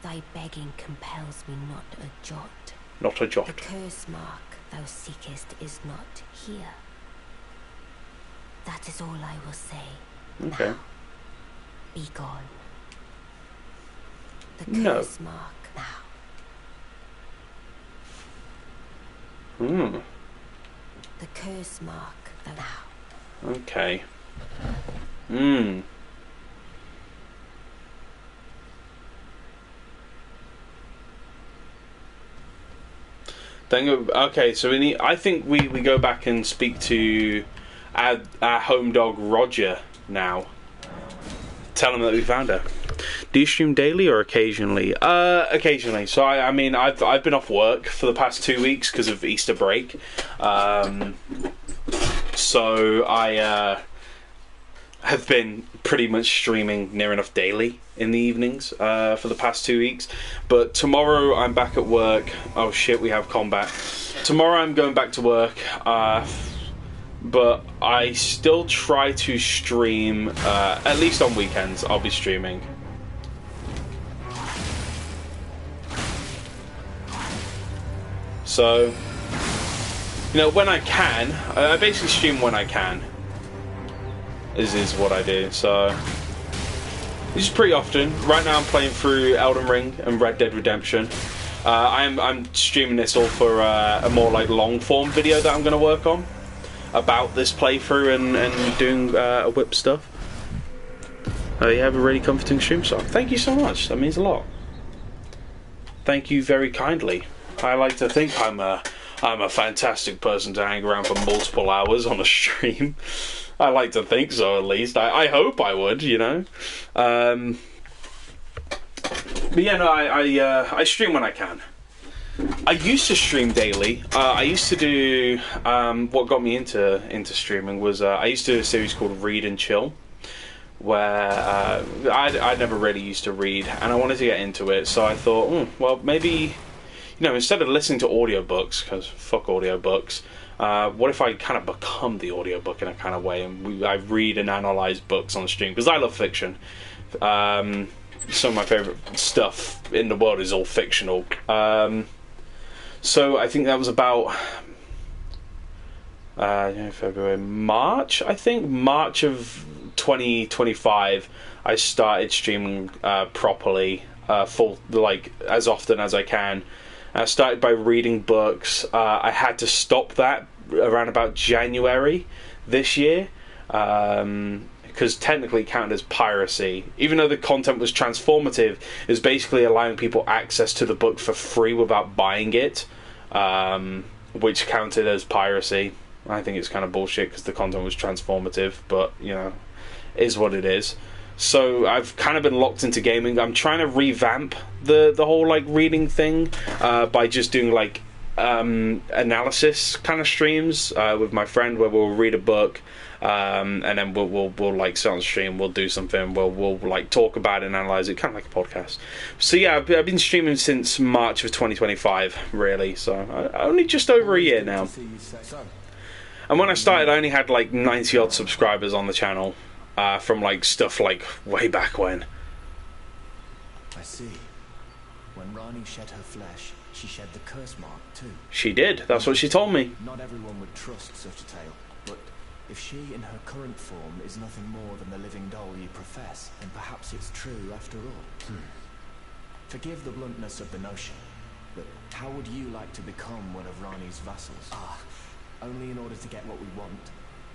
thy begging compels me not a jot.
Not a jot.
The curse mark thou seekest is not here. That is all I will say.
Okay.
Now, be gone. The curse mark now. The curse mark now.
Okay. Okay, so I think we go back and speak to our home dog Roger now. Tell him that we found her. Do you stream daily or occasionally? Occasionally. So I mean I've been off work for the past 2 weeks because of Easter break. So I have been pretty much streaming near enough daily in the evenings for the past 2 weeks. But tomorrow I'm back at work. Oh shit, we have combat. Tomorrow I'm going back to work. But I still try to stream, at least on weekends I'll be streaming. So, when I can, I basically stream when I can. Is what I do. So, this is pretty often. Right now I'm playing through Elden Ring and Red Dead Redemption. I'm streaming this all for a more like long form video that I'm going to work on about this playthrough and doing whip stuff. You have a really comforting stream song. Thank you so much. That means a lot. Thank you very kindly. I like to think I'm a fantastic person to hang around for multiple hours on a stream. I like to think so, at least. I hope I would, But yeah, no, I stream when I can. I used to stream daily. I used to do what got me into streaming was I used to do a series called Read and Chill, where I never really used to read, and I wanted to get into it. So I thought, well, maybe instead of listening to audiobooks, because fuck audiobooks, what if I kind of become the audiobook in a kind of way, and I read and analyze books on stream, because I love fiction. Some of my favorite stuff in the world is all fictional. So I think that was about February, March. I think March of 2025. I started streaming properly, full, like as often as I can. I started by reading books. I had to stop that around about January this year, because technically it counted as piracy. Even though the content was transformative, it was basically allowing people access to the book for free without buying it, which counted as piracy. I think it's kind of bullshit because the content was transformative, but is what it is. So I've kind of been locked into gaming. I'm trying to revamp the whole like reading thing by just doing like analysis kind of streams with my friend, where we'll read a book and then we'll like sit on stream, we'll do something, we'll like talk about it and analyze it, kind of like a podcast. So yeah, I've been streaming since March of 2025, really. So only just over a year now. And when I started, I only had like 90 odd subscribers on the channel. From like stuff like way back when.
I see. When Rani shed her flesh, she shed the curse mark too.
She did. That's what she told me.
Not everyone would trust such a tale, but if she in her current form is nothing more than the living doll you profess, then perhaps it's true after all. Forgive the bluntness of the notion, but how would you like to become one of Rani's vassals? Only in order to get what we want,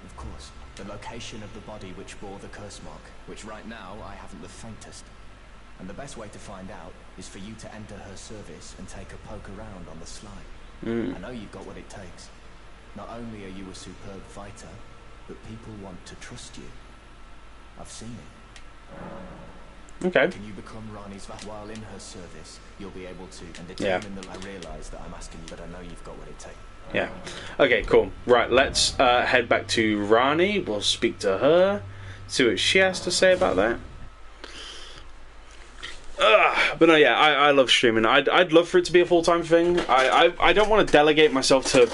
of course. The location of the body which bore the curse mark, which right now I haven't the faintest. And the best way to find out is for you to enter her service and take a poke around on the sly. I know you've got what it takes. Not only are you a superb fighter, but people want to trust you. I've seen it.
Okay.
Can you become Rani's vassal while in her service? You'll be able to, and determine that I realise that I'm asking you, but I know you've got what it takes.
Yeah. Okay, cool. Right, let's head back to Rani. We'll speak to her, see what she has to say about that. But no, yeah, I love streaming. I'd love for it to be a full-time thing. I don't want to delegate myself to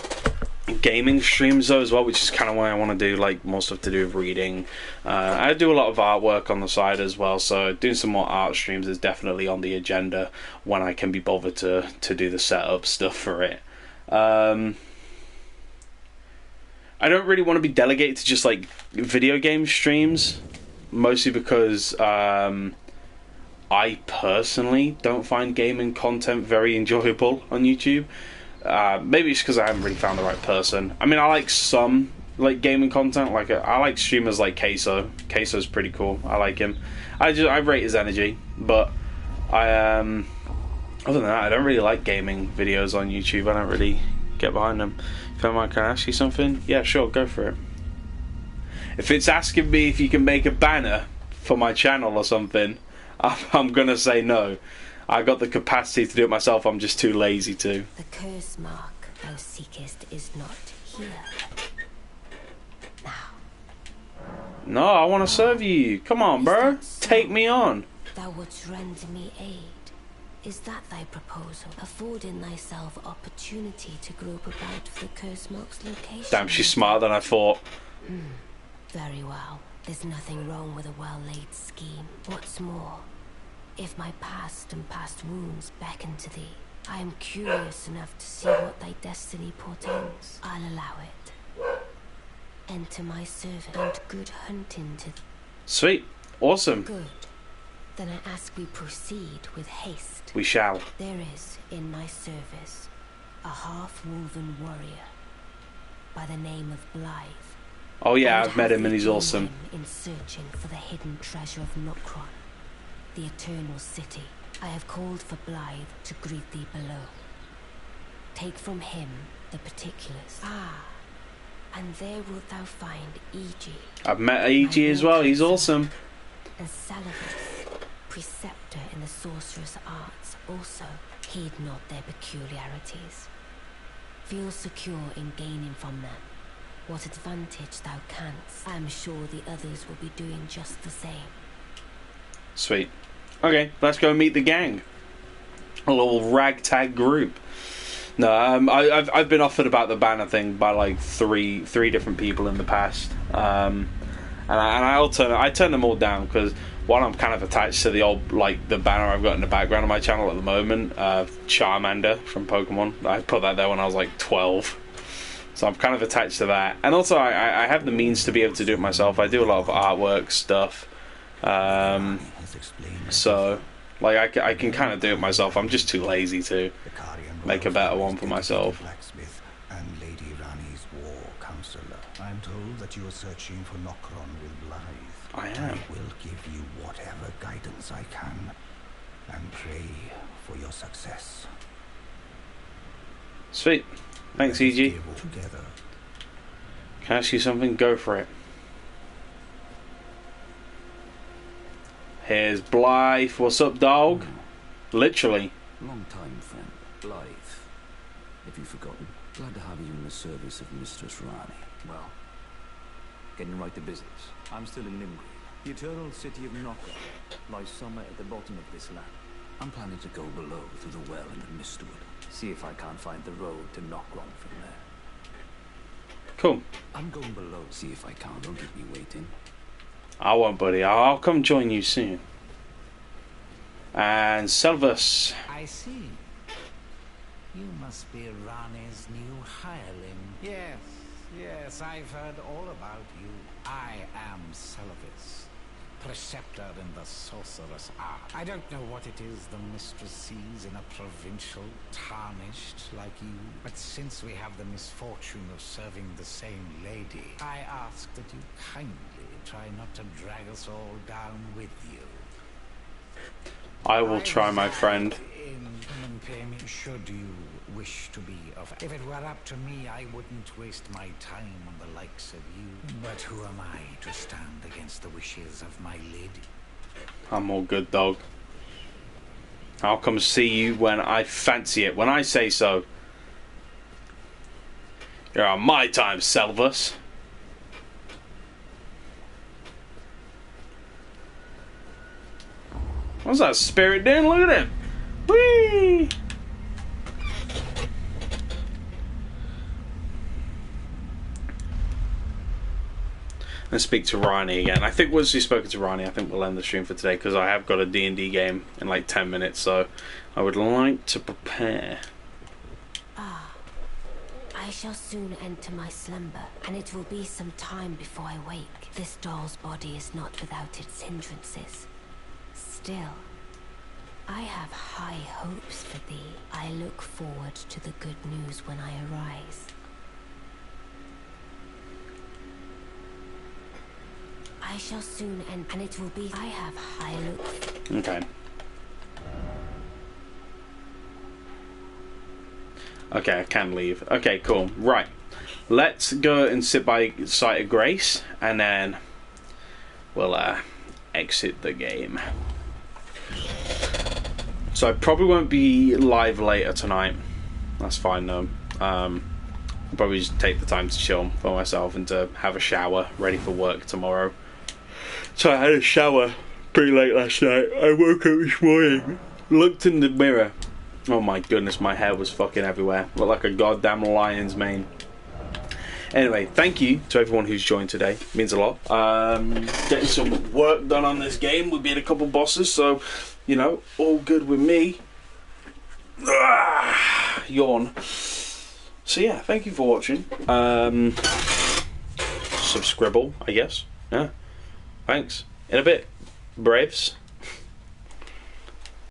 gaming streams though as well, which is kind of why I want to do like more stuff to do with reading. I do a lot of artwork on the side as well, so doing some more art streams is definitely on the agenda when I can be bothered to do the setup stuff for it. I don't really want to be delegated to just like video game streams, mostly because I personally don't find gaming content very enjoyable on YouTube. Maybe it's because I haven't really found the right person. I mean, I like some like gaming content. Like I like streamers like Queso. Queso's pretty cool. I like him. I rate his energy, but other than that, I don't really like gaming videos on YouTube. I don't really get behind them. If I can ask you something, yeah, sure, go for it. If it's asking me if you can make a banner for my channel or something, I'm gonna say no. I got the capacity to do it myself, I'm just too lazy to.
The curse mark thou seekest is not here. Now.
No, I want to serve you. Come on, bro. Take me on.
Thou wouldst render me aid. Is that thy proposal? Affording thyself opportunity to grope about for the curse mark's location?
Damn, she's smarter than I thought.
Very well. There's nothing wrong with a well-laid scheme. What's more, if my past and past wounds beckon to thee, I am curious enough to see what thy destiny portends. I'll allow it. Enter my service, and good hunting to thee.
Sweet. Awesome.
Good. Then I ask we proceed with haste.
We shall.
There is in my service a half-woven warrior by the name of Blythe.
Oh yeah, I've met him and he's awesome.
In searching for the hidden treasure of Nokron, the eternal city, I have called for Blythe to greet thee below. Take from him the particulars. And there wilt thou find E.G.
I've met E.G. as well, he's awesome.
And Salivus, preceptor in the sorcerous arts, also. Heed not their peculiarities. Feel secure in gaining from them what advantage thou canst. I am sure the others will be doing just the same.
Sweet. Okay, let's go meet the gang. A little ragtag group. No, I've been offered about the banner thing by like three different people in the past, and I turn them all down because one, I'm kind of attached to the old, like, the banner I've got in the background of my channel at the moment, Charmander from Pokemon. I put that there when I was like 12, so I'm kind of attached to that. And also I have the means to be able to do it myself. I do a lot of artwork stuff, so like I can kind of do it myself. I'm just too lazy to make a better one for myself.
Blacksmith and Lady Rani's war counselor. I'm told that you are searching for Nokron with Blythe.
I am.
I will give you whatever guidance I can, and pray for your success.
Sweet. Thanks,
Let us
EG.
give together.
Can I ask you something? Go for it. Here's Blythe. What's up, dog? Literally.
Long time friend, Blythe. Have you forgotten? Glad to have you in the service of Mistress Rani.
Well, getting right to business. I'm still in Limgrave. The eternal city of Nokron lies somewhere at the bottom of this land.
I'm planning to go below through the well in the Mistwood.
See if I can't find the road to Nokron from there.
Cool.
I'm going below. See if I can. Don't keep me waiting.
I won't, buddy. I'll come join you soon. And Selvus.
I see. You must be Rani's new hireling. Yes, I've heard all about you. I am Selvus, preceptor in the sorcerer's art. I don't know what it is the mistress sees in a provincial tarnished like you, but since we have the misfortune of serving the same lady, I ask that you kindly try not to drag us all down with you.
I will try, my friend.
Should you wish to be of... If it were up to me, I wouldn't waste my time on the likes of you. But who am I to stand against the wishes of my lady?
I'm all good, dog. I'll come see you when I fancy it. When I say so. You're on my time, Selvus. What's that spirit doing? Look at him. Whee! And speak to Rani again. I think once we've spoken to Rani, I think we'll end the stream for today because I have got a D&D game in like 10 minutes, so I would like to prepare.
I shall soon enter my slumber, and it will be some time before I wake. This doll's body is not without its hindrances. Still, I have high hopes for thee. I look forward to the good news when I arise. I shall soon end, and it will be... I have high hopes.
Okay. Okay, I can leave. Okay, cool. Right. Let's go and sit by Sight of Grace, and then we'll exit the game. So I probably won't be live later tonight. That's fine though. I'll probably just take the time to chill for myself and to have a shower, ready for work tomorrow. So I had a shower pretty late last night. I woke up this morning, looked in the mirror. Oh my goodness, my hair was fucking everywhere. Looked like a goddamn lion's mane. Anyway, thank you to everyone who's joined today. It means a lot. Getting some work done on this game. We beat a couple bosses, so, you know, all good with me. Yawn. So yeah, thank you for watching. Subscribble, I guess. Yeah. Thanks. In a bit. Braves.